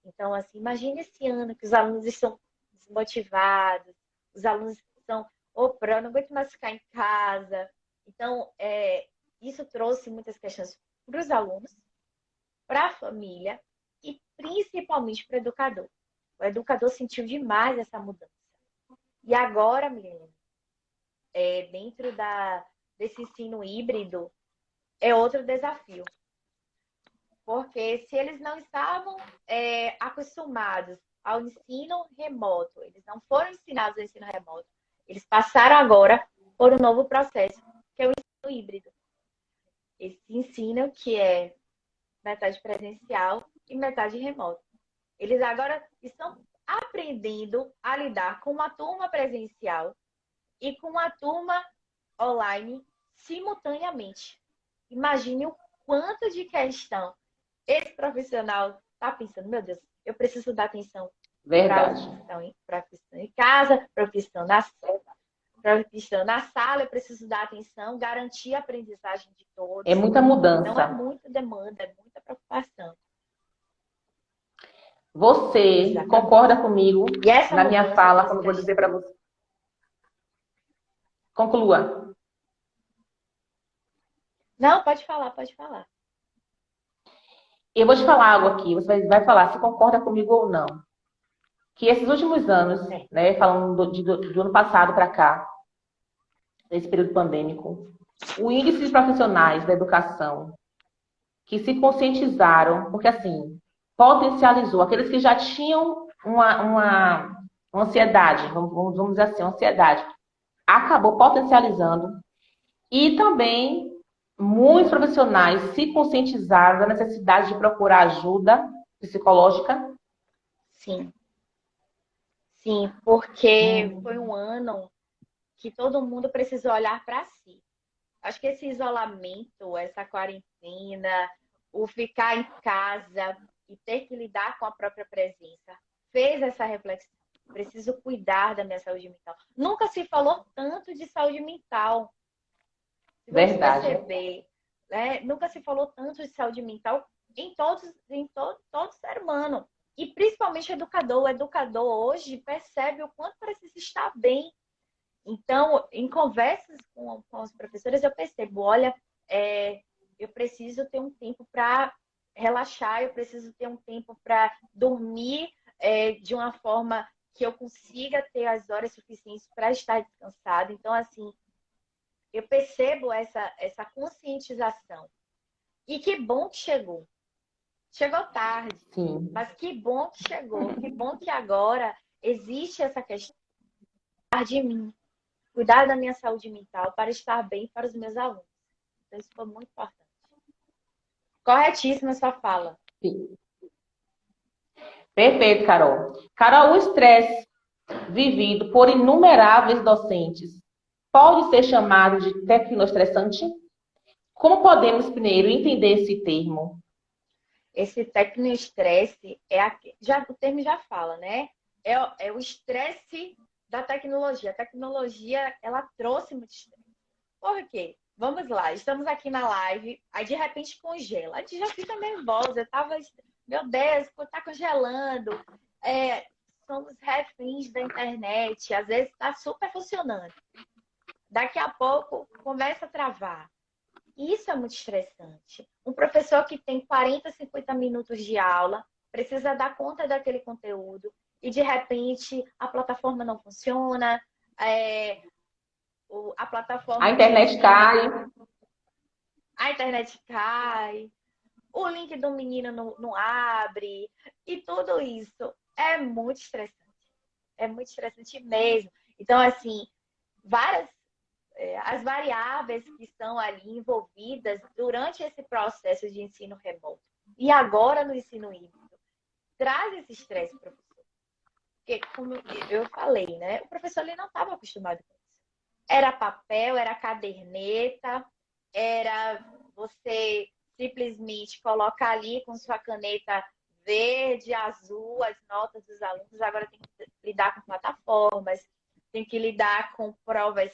Então, assim, imagine esse ano que os alunos estão desmotivados, os alunos estão, opa, eu não aguento mais ficar em casa. Então, isso trouxe muitas questões para os alunos, para a família e principalmente para o educador. O educador sentiu demais essa mudança. E agora, Milene, dentro desse ensino híbrido, é outro desafio. Porque se eles não estavam acostumados ao ensino remoto, eles não foram ensinados ao ensino remoto, eles passaram agora por um novo processo, que é o ensino híbrido. Esse ensino que é metade presencial e metade remoto. Eles agora estão aprendendo a lidar com uma turma presencial e com uma turma online simultaneamente. Imagine o quanto de questão esse profissional está pensando, meu Deus, eu preciso dar atenção para os que estão em casa, para os que estão na sala, eu preciso dar atenção, garantir a aprendizagem de todos. É muita mudança. Então, é muita demanda, é muita preocupação. Você concorda comigo na minha fala, quando eu vou dizer para você? Conclua. Não, pode falar, pode falar. Eu vou te falar algo aqui, você vai falar se concorda comigo ou não. Que esses últimos anos, né, falando do ano passado para cá, nesse período pandêmico, o índice de profissionais da educação que se conscientizaram, porque assim, potencializou aqueles que já tinham uma ansiedade, vamos dizer assim, uma ansiedade, acabou potencializando e também muitos profissionais se conscientizaram da necessidade de procurar ajuda psicológica. Sim. Sim, porque foi um ano que todo mundo precisou olhar para si. Acho que esse isolamento, essa quarentena, o ficar em casa e ter que lidar com a própria presença, fez essa reflexão. Preciso cuidar da minha saúde mental. Nunca se falou tanto de saúde mental. Se você perceber, né? Nunca se falou tanto de saúde mental em todo ser humano. E principalmente o educador. O educador hoje percebe o quanto precisa estar bem. Então, em conversas com os professores, eu percebo, olha, eu preciso ter um tempo para relaxar, eu preciso ter um tempo para dormir de uma forma que eu consiga ter as horas suficientes para estar descansado. Então, assim, eu percebo essa conscientização. E que bom que chegou. Chegou tarde, sim, mas que bom que chegou. Que bom que agora existe essa questão de mim. Cuidar da minha saúde mental para estar bem para os meus alunos. Então, isso foi muito importante. Corretíssima a sua fala. Sim. Perfeito, Carol. Carol, o estresse vivido por inumeráveis docentes pode ser chamado de tecnoestressante? Como podemos primeiro entender esse termo? Esse tecnoestresse o termo já fala, né? É o estresse da tecnologia. A tecnologia, ela trouxe muito estresse. Por quê? Vamos lá, estamos aqui na live, aí de repente congela. A gente já fica nervosa. Eu tava, meu Deus, tá congelando. Somos reféns da internet. Às vezes está super funcionando. Daqui a pouco começa a travar. Isso é muito estressante. Um professor que tem 40, 50 minutos de aula, precisa dar conta daquele conteúdo e, de repente, a plataforma não funciona, a A plataforma de internet ensino, cai. a internet cai, o link do menino não abre, e tudo isso é muito estressante. É muito estressante mesmo. Então, assim, as variáveis que estão ali envolvidas durante esse processo de ensino remoto e agora no ensino híbrido, traz esse estresse para o professor. Porque, como eu falei, né, o professor ele não estava acostumado com isso. Era papel, era caderneta, era você simplesmente colocar ali com sua caneta verde, azul, as notas dos alunos. Agora tem que lidar com plataformas, tem que lidar com provas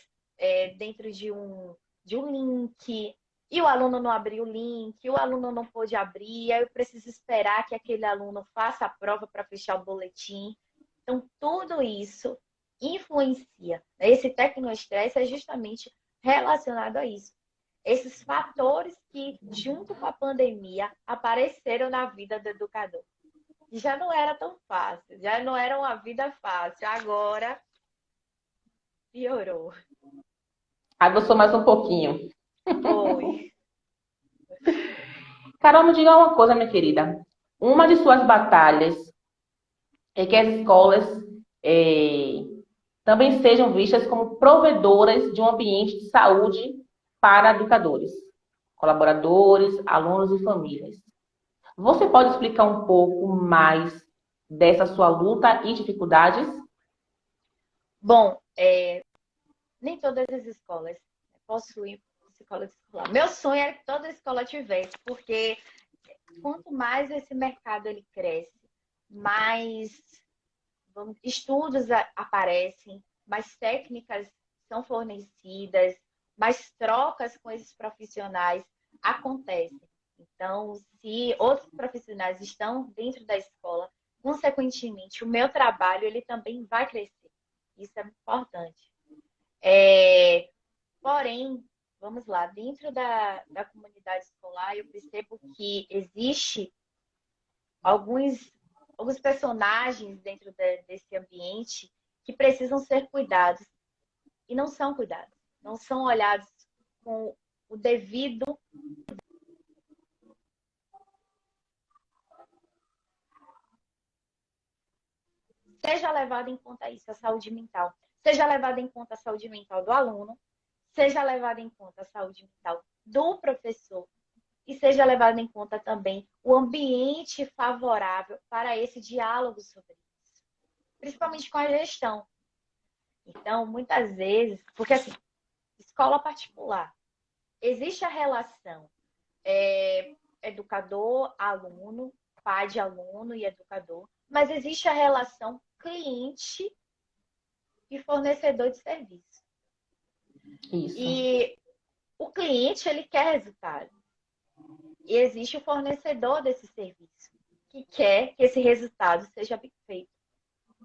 dentro de um link, e o aluno não abriu o link, o aluno não pôde abrir, aí eu preciso esperar que aquele aluno faça a prova para fechar o boletim. Então, tudo isso influencia. Esse tecnoestresse é justamente relacionado a isso. Esses fatores que, junto com a pandemia, apareceram na vida do educador. Já não era tão fácil, já não era uma vida fácil, agora piorou. Avançou mais um pouquinho. Foi. Carol, me diga uma coisa, minha querida. Uma de suas batalhas é que as escolas eh, também sejam vistas como provedoras de um ambiente de saúde para educadores, colaboradores, alunos e famílias. Você pode explicar um pouco mais dessa sua luta e dificuldades? Bom, nem todas as escolas possuem psicólogo escolar. Meu sonho é que toda escola tivesse, porque quanto mais esse mercado ele cresce, mais estudos aparecem, mais técnicas são fornecidas, mais trocas com esses profissionais acontecem. Então, se outros profissionais estão dentro da escola, consequentemente, o meu trabalho ele também vai crescer. Isso é importante. Porém, vamos lá, dentro da comunidade escolar, eu percebo que existe alguns personagens dentro desse ambiente que precisam ser cuidados e não são cuidados, não são olhados com o devido, seja levado em conta isso, a saúde mental, seja levado em conta a saúde mental do aluno, seja levado em conta a saúde mental do professor e seja levado em conta também o ambiente favorável para esse diálogo sobre isso, principalmente com a gestão. Então, muitas vezes, porque assim, escola particular, existe a relação educador, aluno, pai de aluno e educador, mas existe a relação cliente e fornecedor de serviço. Isso. E o cliente, ele quer resultado. E existe o fornecedor desse serviço, que quer que esse resultado seja bem feito.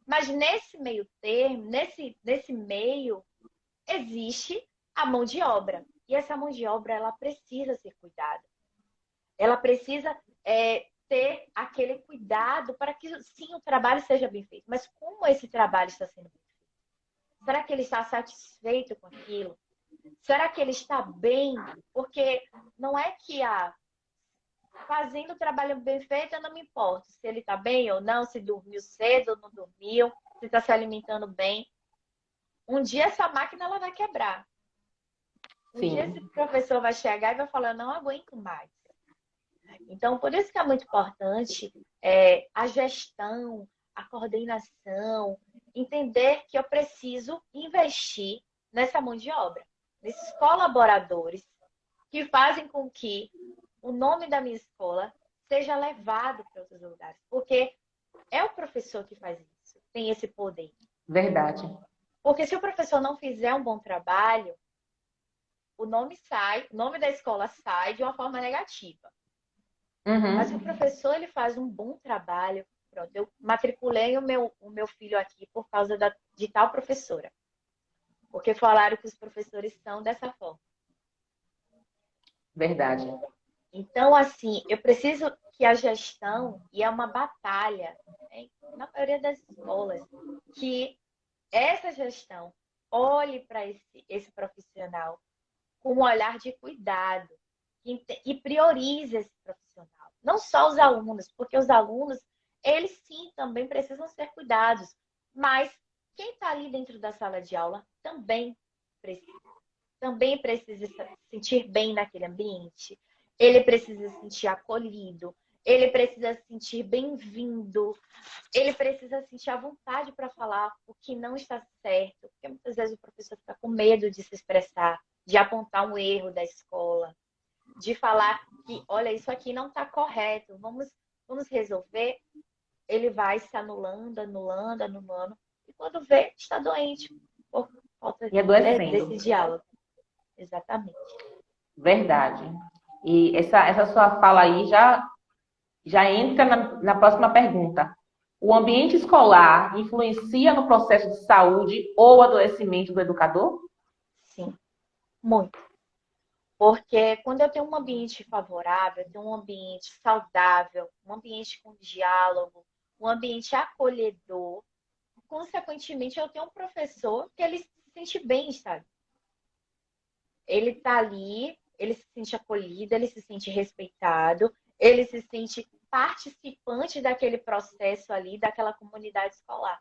Mas nesse meio termo, nesse meio, existe a mão de obra. E essa mão de obra, ela precisa ser cuidada. Ela precisa ter aquele cuidado para que, sim, o trabalho seja bem feito. Mas como esse trabalho está sendo bem feito? Será que ele está satisfeito com aquilo? Será que ele está bem? Porque não é que fazendo o trabalho bem feito, eu não me importo se ele está bem ou não, se dormiu cedo ou não dormiu, se está se alimentando bem. Um dia essa máquina ela vai quebrar. Um dia esse Sim. professor vai chegar e vai falar, eu não aguento mais. Então, por isso que é muito importante a gestão, a coordenação, entender que eu preciso investir nessa mão de obra, nesses colaboradores que fazem com que o nome da minha escola seja levado para outros lugares. Porque é o professor que faz isso, tem esse poder. Verdade. Porque se o professor não fizer um bom trabalho, o nome da escola sai de uma forma negativa. Mas se o Uhum. professor ele faz um bom trabalho, pronto, eu matriculei o meu filho aqui por causa de tal professora. Porque falaram que os professores são dessa forma. Verdade. Então, assim, eu preciso que a gestão, e é uma batalha, né, na maioria das escolas, que essa gestão olhe para esse profissional com um olhar de cuidado e priorize esse profissional. Não só os alunos, porque os alunos, eles sim também precisam ser cuidados, mas quem está ali dentro da sala de aula precisa, também precisa se sentir bem naquele ambiente, ele precisa se sentir acolhido, ele precisa se sentir bem-vindo, ele precisa sentir a vontade para falar o que não está certo, porque muitas vezes o professor fica com medo de se expressar, de apontar um erro da escola, de falar que, olha, isso aqui não está correto, vamos resolver. Ele vai se anulando, anulando, anulando, e quando vê, está doente por falta, E né, adoecendo. desse diálogo. Exatamente. Verdade. E essa sua fala aí já entra na próxima pergunta. O ambiente escolar influencia no processo de saúde ou adoecimento do educador? Sim, muito. Porque quando eu tenho um ambiente favorável, eu tenho um ambiente saudável, um ambiente com diálogo, um ambiente acolhedor, consequentemente eu tenho um professor que ele se sente bem, sabe? Ele está ali, ele se sente acolhido, ele se sente respeitado, ele se sente participante daquele processo ali, daquela comunidade escolar.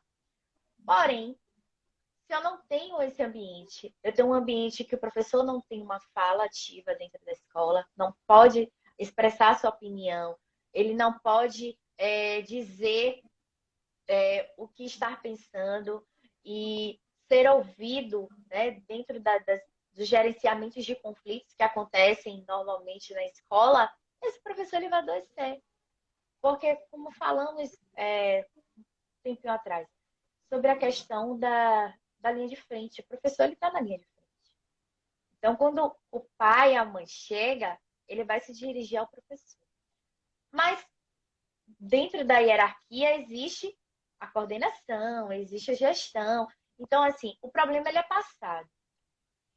Porém, se eu não tenho esse ambiente, eu tenho um ambiente que o professor não tem uma fala ativa dentro da escola, não pode expressar sua opinião, ele não pode dizer o que está pensando e ser ouvido, né, dentro dos gerenciamentos de conflitos que acontecem normalmente na escola, esse professor ele vai adoecer. Porque, como falamos um tempinho atrás, sobre a questão da linha de frente. O professor ele está na linha de frente. Então, quando o pai e a mãe chega, ele vai se dirigir ao professor. Mas dentro da hierarquia existe a coordenação, existe a gestão. Então, assim, o problema ele é passado.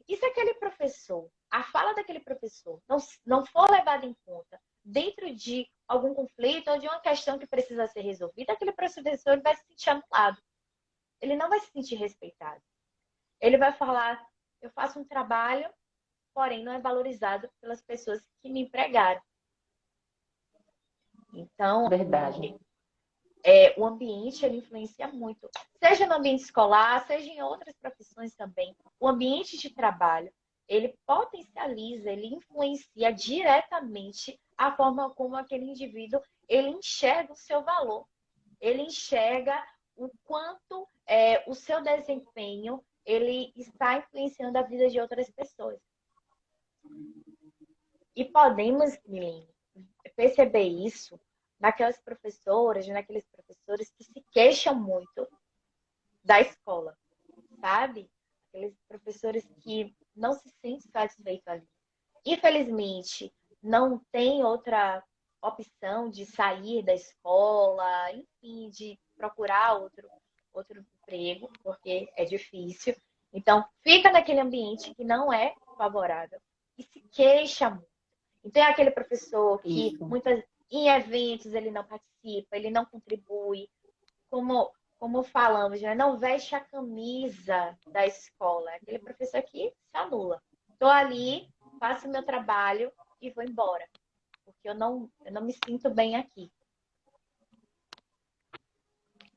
E se aquele professor, a fala daquele professor não for levada em conta dentro de algum conflito ou de uma questão que precisa ser resolvida, aquele professor vai se sentir anulado. Ele não vai se sentir respeitado. Ele vai falar, eu faço um trabalho, porém não é valorizado pelas pessoas que me empregaram. Então, Verdade. o ambiente ele influencia muito. Seja no ambiente escolar, seja em outras profissões também. O ambiente de trabalho, ele potencializa, ele influencia diretamente a forma como aquele indivíduo ele enxerga o seu valor. Ele enxerga o quanto o seu desempenho ele está influenciando a vida de outras pessoas. E podemos, Milene, perceber isso naquelas professoras, naqueles professores que se queixam muito da escola, sabe? Aqueles professores que não se sentem satisfeitos ali. Infelizmente, não tem outra opção de sair da escola, enfim, de procurar outro emprego, porque é difícil. Então, fica naquele ambiente que não é favorável e se queixa muito. Então, é aquele professor que Isso. em eventos ele não participa, ele não contribui, como falamos, né? Não veste a camisa da escola. É aquele professor que se anula. Estou ali, faço o meu trabalho e vou embora, porque eu não me sinto bem aqui.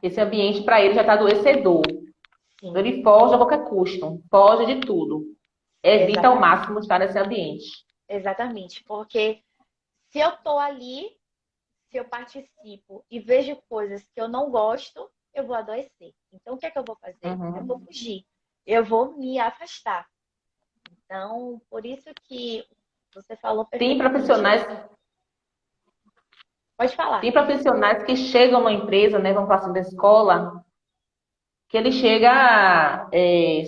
Esse ambiente para ele já está adoecedor. Então Sim, ele foge a qualquer custo, foge de tudo. Evita ao exatamente. máximo estar nesse ambiente. Exatamente, porque se eu estou ali, se eu participo e vejo coisas que eu não gosto, eu vou adoecer. Então, o que é que eu vou fazer? Eu vou Uhum. fugir, eu vou me afastar. Então, por isso que Você falou Tem perfeitamente. profissionais, Pode falar. tem profissionais que chegam na empresa, né, vamos falar assim, da escola, que ele chega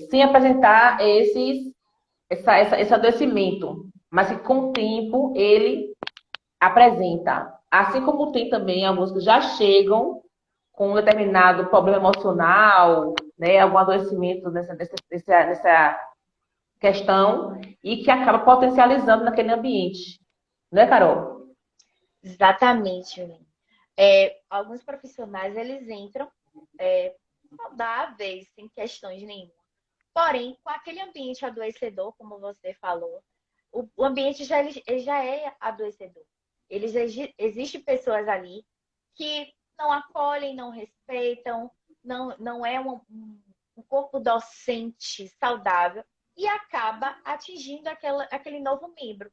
sem apresentar esse adoecimento, mas que com o tempo ele apresenta. Assim como tem também alguns que já chegam com um determinado problema emocional, né, algum adoecimento nessa questão e que acaba potencializando naquele ambiente. Né, Carol? Exatamente, Aline. Alguns profissionais, eles entram saudáveis, sem questões nenhuma. Porém, com aquele ambiente adoecedor, como você falou, o ambiente ele já é adoecedor. Existem pessoas ali que não acolhem, não respeitam, não é um corpo docente saudável e acaba atingindo aquele novo membro.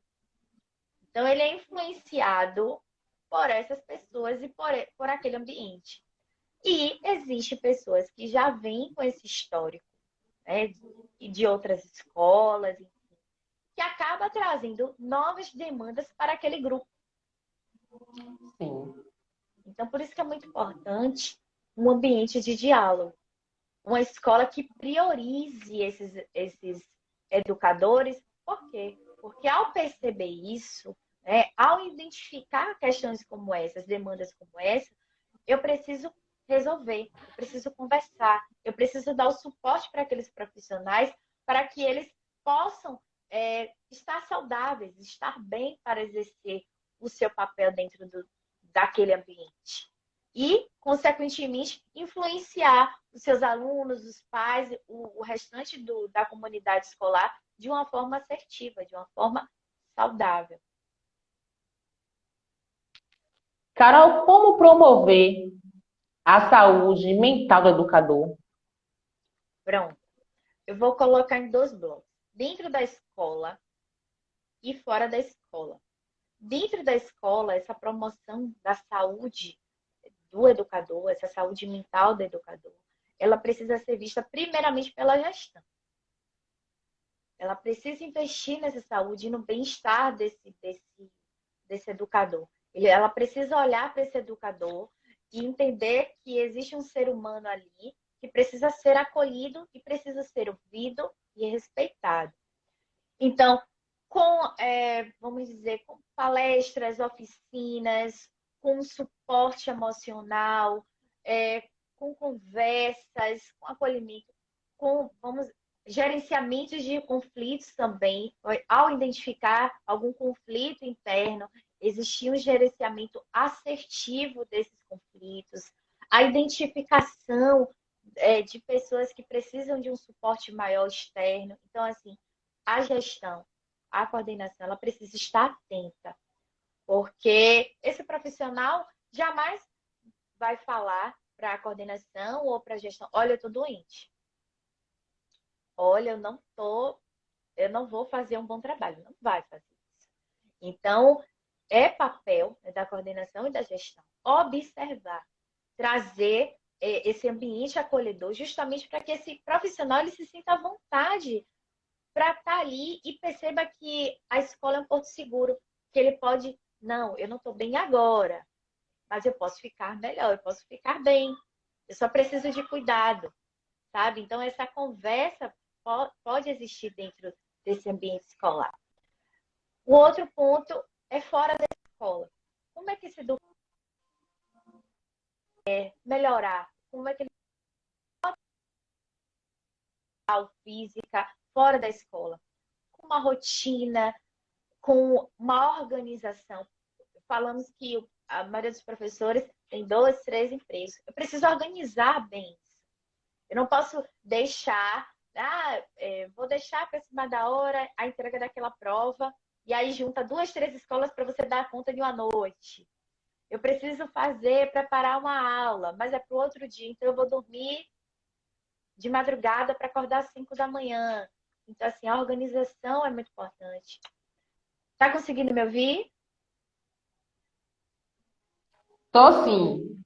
Então, ele é influenciado por essas pessoas e por aquele ambiente. E existem pessoas que já vêm com esse histórico, né, de outras escolas, que acaba trazendo novas demandas para aquele grupo. Sim. Então, por isso que é muito importante um ambiente de diálogo, uma escola que priorize esses educadores. Por quê? Porque ao perceber isso, né, ao identificar questões como essas, demandas como essa, eu preciso resolver, eu preciso conversar, eu preciso dar o suporte para aqueles profissionais para que eles possam estar saudáveis, estar bem para exercer o seu papel dentro daquele ambiente. E, consequentemente, influenciar os seus alunos, os pais, o restante da comunidade escolar de uma forma assertiva, de uma forma saudável. Carol, como promover a saúde mental do educador? Pronto. Eu vou colocar em dois blocos. Dentro da escola e fora da escola. Dentro da escola, essa promoção da saúde do educador, essa saúde mental do educador, ela precisa ser vista primeiramente pela gestão. Ela precisa investir nessa saúde e no bem-estar desse educador. Ela precisa olhar para esse educador e entender que existe um ser humano ali que precisa ser acolhido e precisa ser ouvido e respeitado. Então, vamos dizer, com palestras, oficinas, com suporte emocional, com conversas, com acolhimento, vamos, gerenciamentos de conflitos também. Ao identificar algum conflito interno, existir um gerenciamento assertivo desses conflitos, a identificação de pessoas que precisam de um suporte maior externo. Então, assim, a gestão, a coordenação, ela precisa estar atenta, porque esse profissional jamais vai falar para a coordenação ou para a gestão: olha, eu estou doente. Olha, eu não vou fazer um bom trabalho. Não vai fazer isso. Então, é papel da coordenação e da gestão observar, trazer esse ambiente acolhedor, justamente para que esse profissional ele se sinta à vontade para estar ali e perceba que a escola é um porto seguro, que ele pode, não, eu não estou bem agora, mas eu posso ficar melhor, eu posso ficar bem, eu só preciso de cuidado, sabe? Então, essa conversa pode existir dentro desse ambiente escolar. O outro ponto é fora da escola. Como é que esse educador melhorar? Como é que ele pode física fora da escola? Com uma rotina, com uma organização. Falamos que a maioria dos professores tem 2, 3 empregos. Eu preciso organizar bem isso. Eu não posso deixar, vou deixar para cima da hora a entrega daquela prova e aí junta 2, 3 escolas para você dar conta de uma noite. Eu preciso preparar uma aula, mas é para o outro dia, então eu vou dormir de madrugada para acordar às 5 da manhã. Então, assim, a organização é muito importante. Tá conseguindo me ouvir? Tô sim.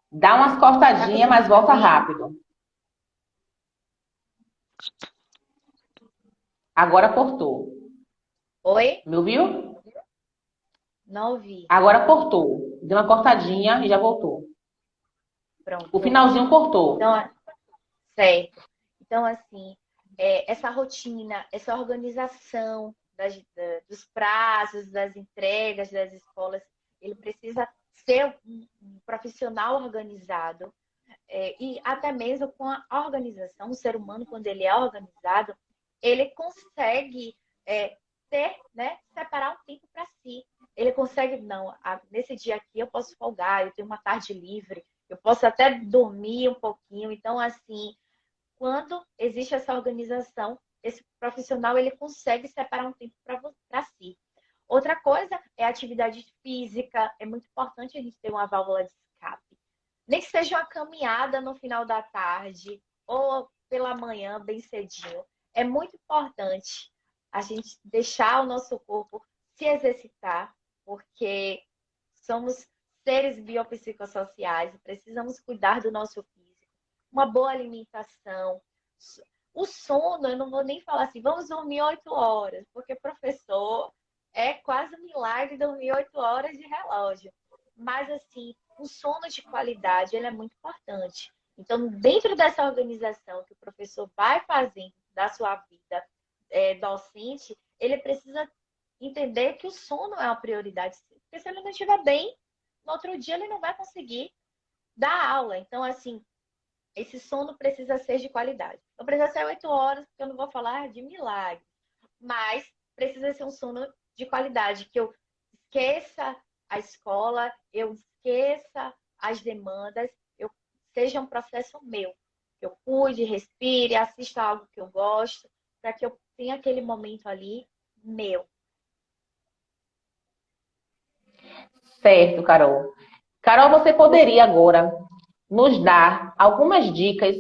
Dá umas Tá cortadinhas, mas conseguindo me volta ouvir? rápido. Agora cortou. Oi? Me ouviu? Não ouvi. Agora cortou. Deu uma cortadinha e já voltou. O Pronto. finalzinho cortou. Então, certo. Então, assim, essa rotina, essa organização dos prazos, das entregas das escolas, ele precisa ser um profissional organizado. E até mesmo com a organização, o ser humano, quando ele é organizado, ele consegue ter, né, separar um tempo para si. Ele consegue, não, nesse dia aqui eu posso folgar, eu tenho uma tarde livre, eu posso até dormir um pouquinho. Então, assim, quando existe essa organização, esse profissional ele consegue separar um tempo para si. Outra coisa é a atividade física. É muito importante a gente ter uma válvula de escape. Nem que seja uma caminhada no final da tarde ou pela manhã, bem cedinho. É muito importante a gente deixar o nosso corpo se exercitar, porque somos seres biopsicossociais e precisamos cuidar do nosso físico. Uma boa alimentação. O sono, eu não vou nem falar assim, vamos dormir 8 horas, porque professor é quase um milagre dormir 8 horas de relógio. Mas, assim, o sono de qualidade ele é muito importante. Então, dentro dessa organização que o professor vai fazendo da sua vida docente, ele precisa entender que o sono é uma prioridade. Porque se ele não estiver bem, no outro dia ele não vai conseguir dar aula. Então, assim, esse sono precisa ser de qualidade. Não precisa ser 8 horas, porque eu não vou falar de milagre. Mas precisa ser um sono de qualidade, que eu esqueça a escola, eu esqueça as demandas, seja um processo meu. Que eu cuide, respire, assista algo que eu gosto, para que eu tenha aquele momento ali meu. Certo, Carol. Carol, você poderia agora nos dar algumas dicas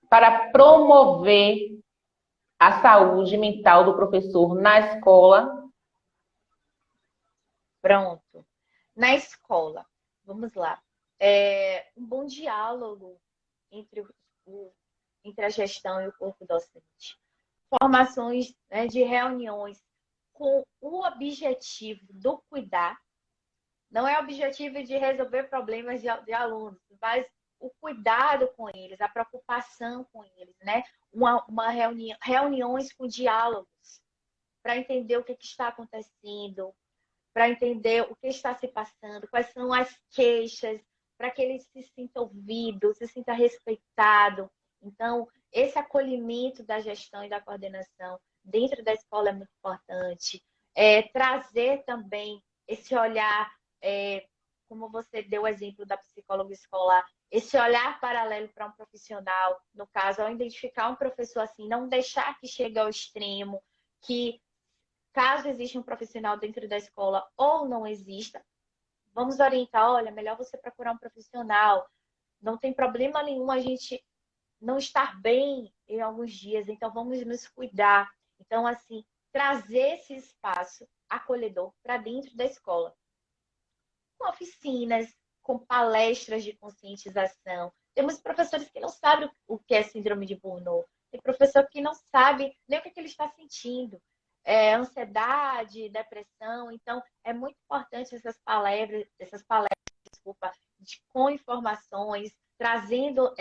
para promover a saúde mental do professor na escola? Pronto. Na escola, vamos lá. Um bom diálogo entre, entre a gestão e o corpo docente. Formações, né, de reuniões com o objetivo do cuidar. Não é o objetivo de resolver problemas de alunos, mas o cuidado com eles, a preocupação com eles, né? Uma reuniões com diálogos para entender o que está acontecendo, para entender o que está se passando, quais são as queixas, para que ele se sinta ouvido, se sinta respeitado. Então, esse acolhimento da gestão e da coordenação dentro da escola é muito importante. Trazer também esse olhar, como você deu o exemplo da psicóloga escolar, esse olhar paralelo para um profissional, no caso, ao identificar um professor assim, não deixar que chegue ao extremo, que caso exista um profissional dentro da escola ou não exista, vamos orientar, olha, melhor você procurar um profissional. Não tem problema nenhum a gente não estar bem em alguns dias, então vamos nos cuidar. Então, assim, trazer esse espaço acolhedor para dentro da escola. Com oficinas, com palestras de conscientização. Temos professores que não sabem o que é síndrome de Burnout. Tem professor que não sabe nem o que ele está sentindo. Ansiedade, depressão. Então, é muito importante essas palestras, desculpa, com informações, trazendo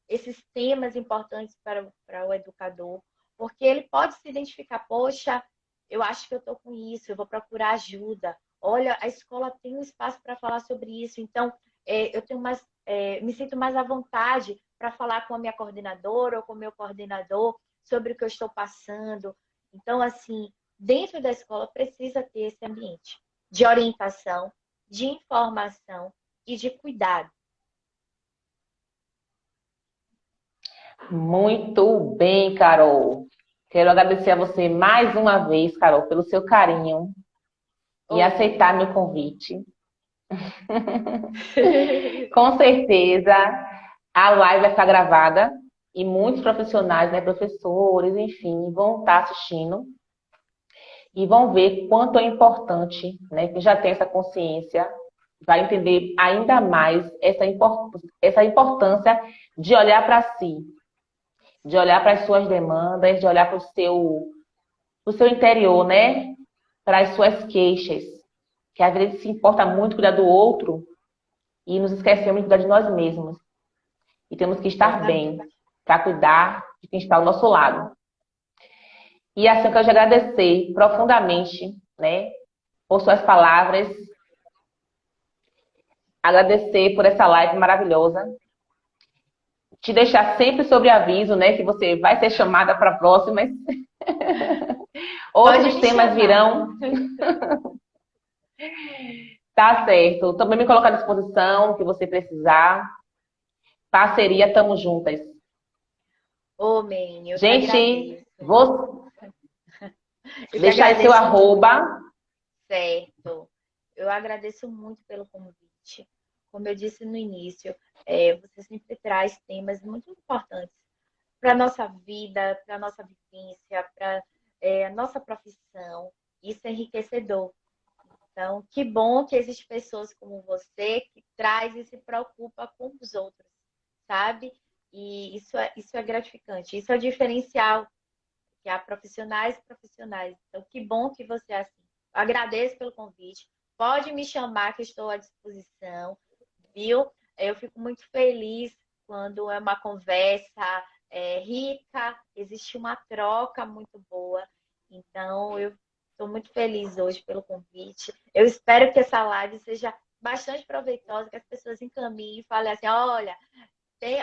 esses temas importantes para o educador, porque ele pode se identificar, poxa, eu acho que eu estou com isso, eu vou procurar ajuda. Olha, a escola tem um espaço para falar sobre isso, então eu tenho me sinto mais à vontade para falar com a minha coordenadora ou com o meu coordenador sobre o que eu estou passando. Então, assim, dentro da escola precisa ter esse ambiente de orientação, de informação e de cuidado. Muito bem, Carol. Quero agradecer a você mais uma vez, Carol, pelo seu carinho e aceitar meu convite. Com certeza, a live vai ficar gravada e muitos profissionais, né, professores, enfim, vão estar assistindo e vão ver quanto é importante, né, que já tem essa consciência, vai entender ainda mais essa importância de olhar para si, de olhar para as suas demandas, de olhar para o seu do seu interior, né? Para as suas queixas. Que às vezes se importa muito cuidar do outro e nos esquecemos de cuidar de nós mesmos. E temos que estar bem para cuidar de quem está ao nosso lado. E assim eu quero te agradecer profundamente, né? Por suas palavras. Agradecer por essa live maravilhosa. Te deixar sempre sobre aviso, né? Que você vai ser chamada para próximas. Outros temas virão. Tá certo. Também me colocar à disposição, o que você precisar. Parceria, tamo juntas. Ô, Mene, eu que Gente, agradeço. vou Eu que deixar aí seu agradeço arroba. Certo. Eu agradeço muito pelo convite. Como eu disse no início, você sempre traz temas muito importantes para a nossa vida, para a nossa vivência, para a nossa profissão. Isso é enriquecedor. Então, que bom que existem pessoas como você que traz e se preocupa com os outros, sabe? E isso é gratificante. Isso é o diferencial, que há profissionais e profissionais. Então, que bom que você é assim. Agradeço pelo convite. Pode me chamar que estou à disposição, viu? Eu fico muito feliz quando é uma conversa rica, existe uma troca muito boa. Então, eu estou muito feliz hoje pelo convite. Eu espero que essa live seja bastante proveitosa, que as pessoas encaminhem e falem assim, olha,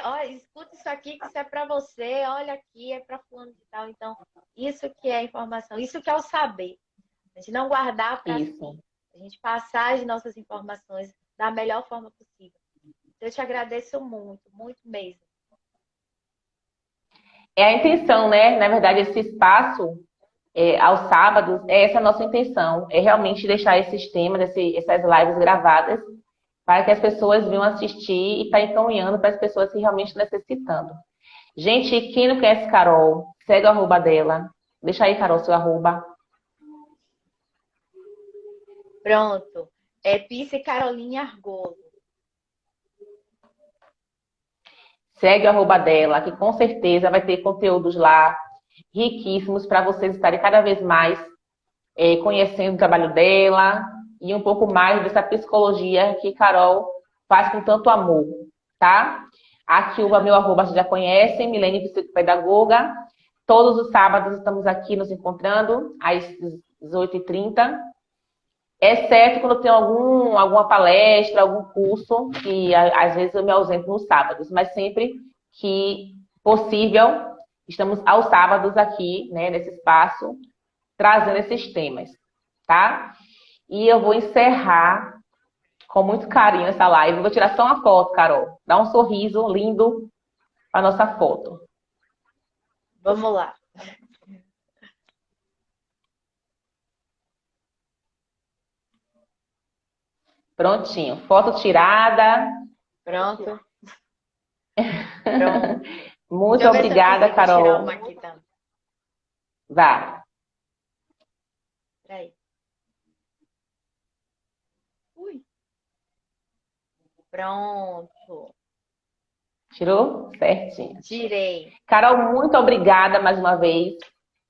olha, escuta isso aqui que isso é para você, olha aqui, é para fulano de tal. Então, isso que é informação, isso que é o saber. A gente não guardar para si, a gente passar as nossas informações da melhor forma possível. Então, eu te agradeço muito, muito mesmo. É a intenção, né? Na verdade, esse espaço aos sábados, é essa a nossa intenção. É realmente deixar esses temas, essas lives gravadas, para que as pessoas venham assistir e estar encaminhando para as pessoas que realmente estão necessitando. Gente, quem não conhece Carol, segue o arroba dela. Deixa aí, Carol, seu arroba. Pronto. É Pice Caroline Argolo. Segue o arroba dela, que com certeza vai ter conteúdos lá riquíssimos para vocês estarem cada vez mais conhecendo o trabalho dela e um pouco mais dessa psicologia que Carol faz com tanto amor, tá? Aqui o meu arroba vocês já conhecem, Milene Psicopedagoga. Todos os sábados estamos aqui nos encontrando às 18h30. Exceto quando tem alguma palestra, algum curso, que às vezes eu me ausento nos sábados, mas sempre que possível, estamos aos sábados aqui, né, nesse espaço, trazendo esses temas, tá? E eu vou encerrar com muito carinho essa live. Vou tirar só uma foto, Carol. Dá um sorriso lindo para nossa foto. Vamos lá. Prontinho. Foto tirada. Pronto. Pronto. Muito Deixa eu ver se eu obrigada, consigo tirar Carol. uma aqui também. Vá. Peraí. Ui. Pronto. Tirou? Certinho. Tirei. Carol, muito obrigada mais uma vez.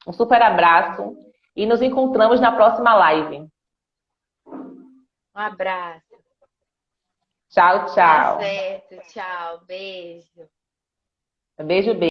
Um super abraço. E nos encontramos na próxima live. Um abraço. Tchau, Tá tchau. certo. Tchau. Beijo. Beijo, beijo.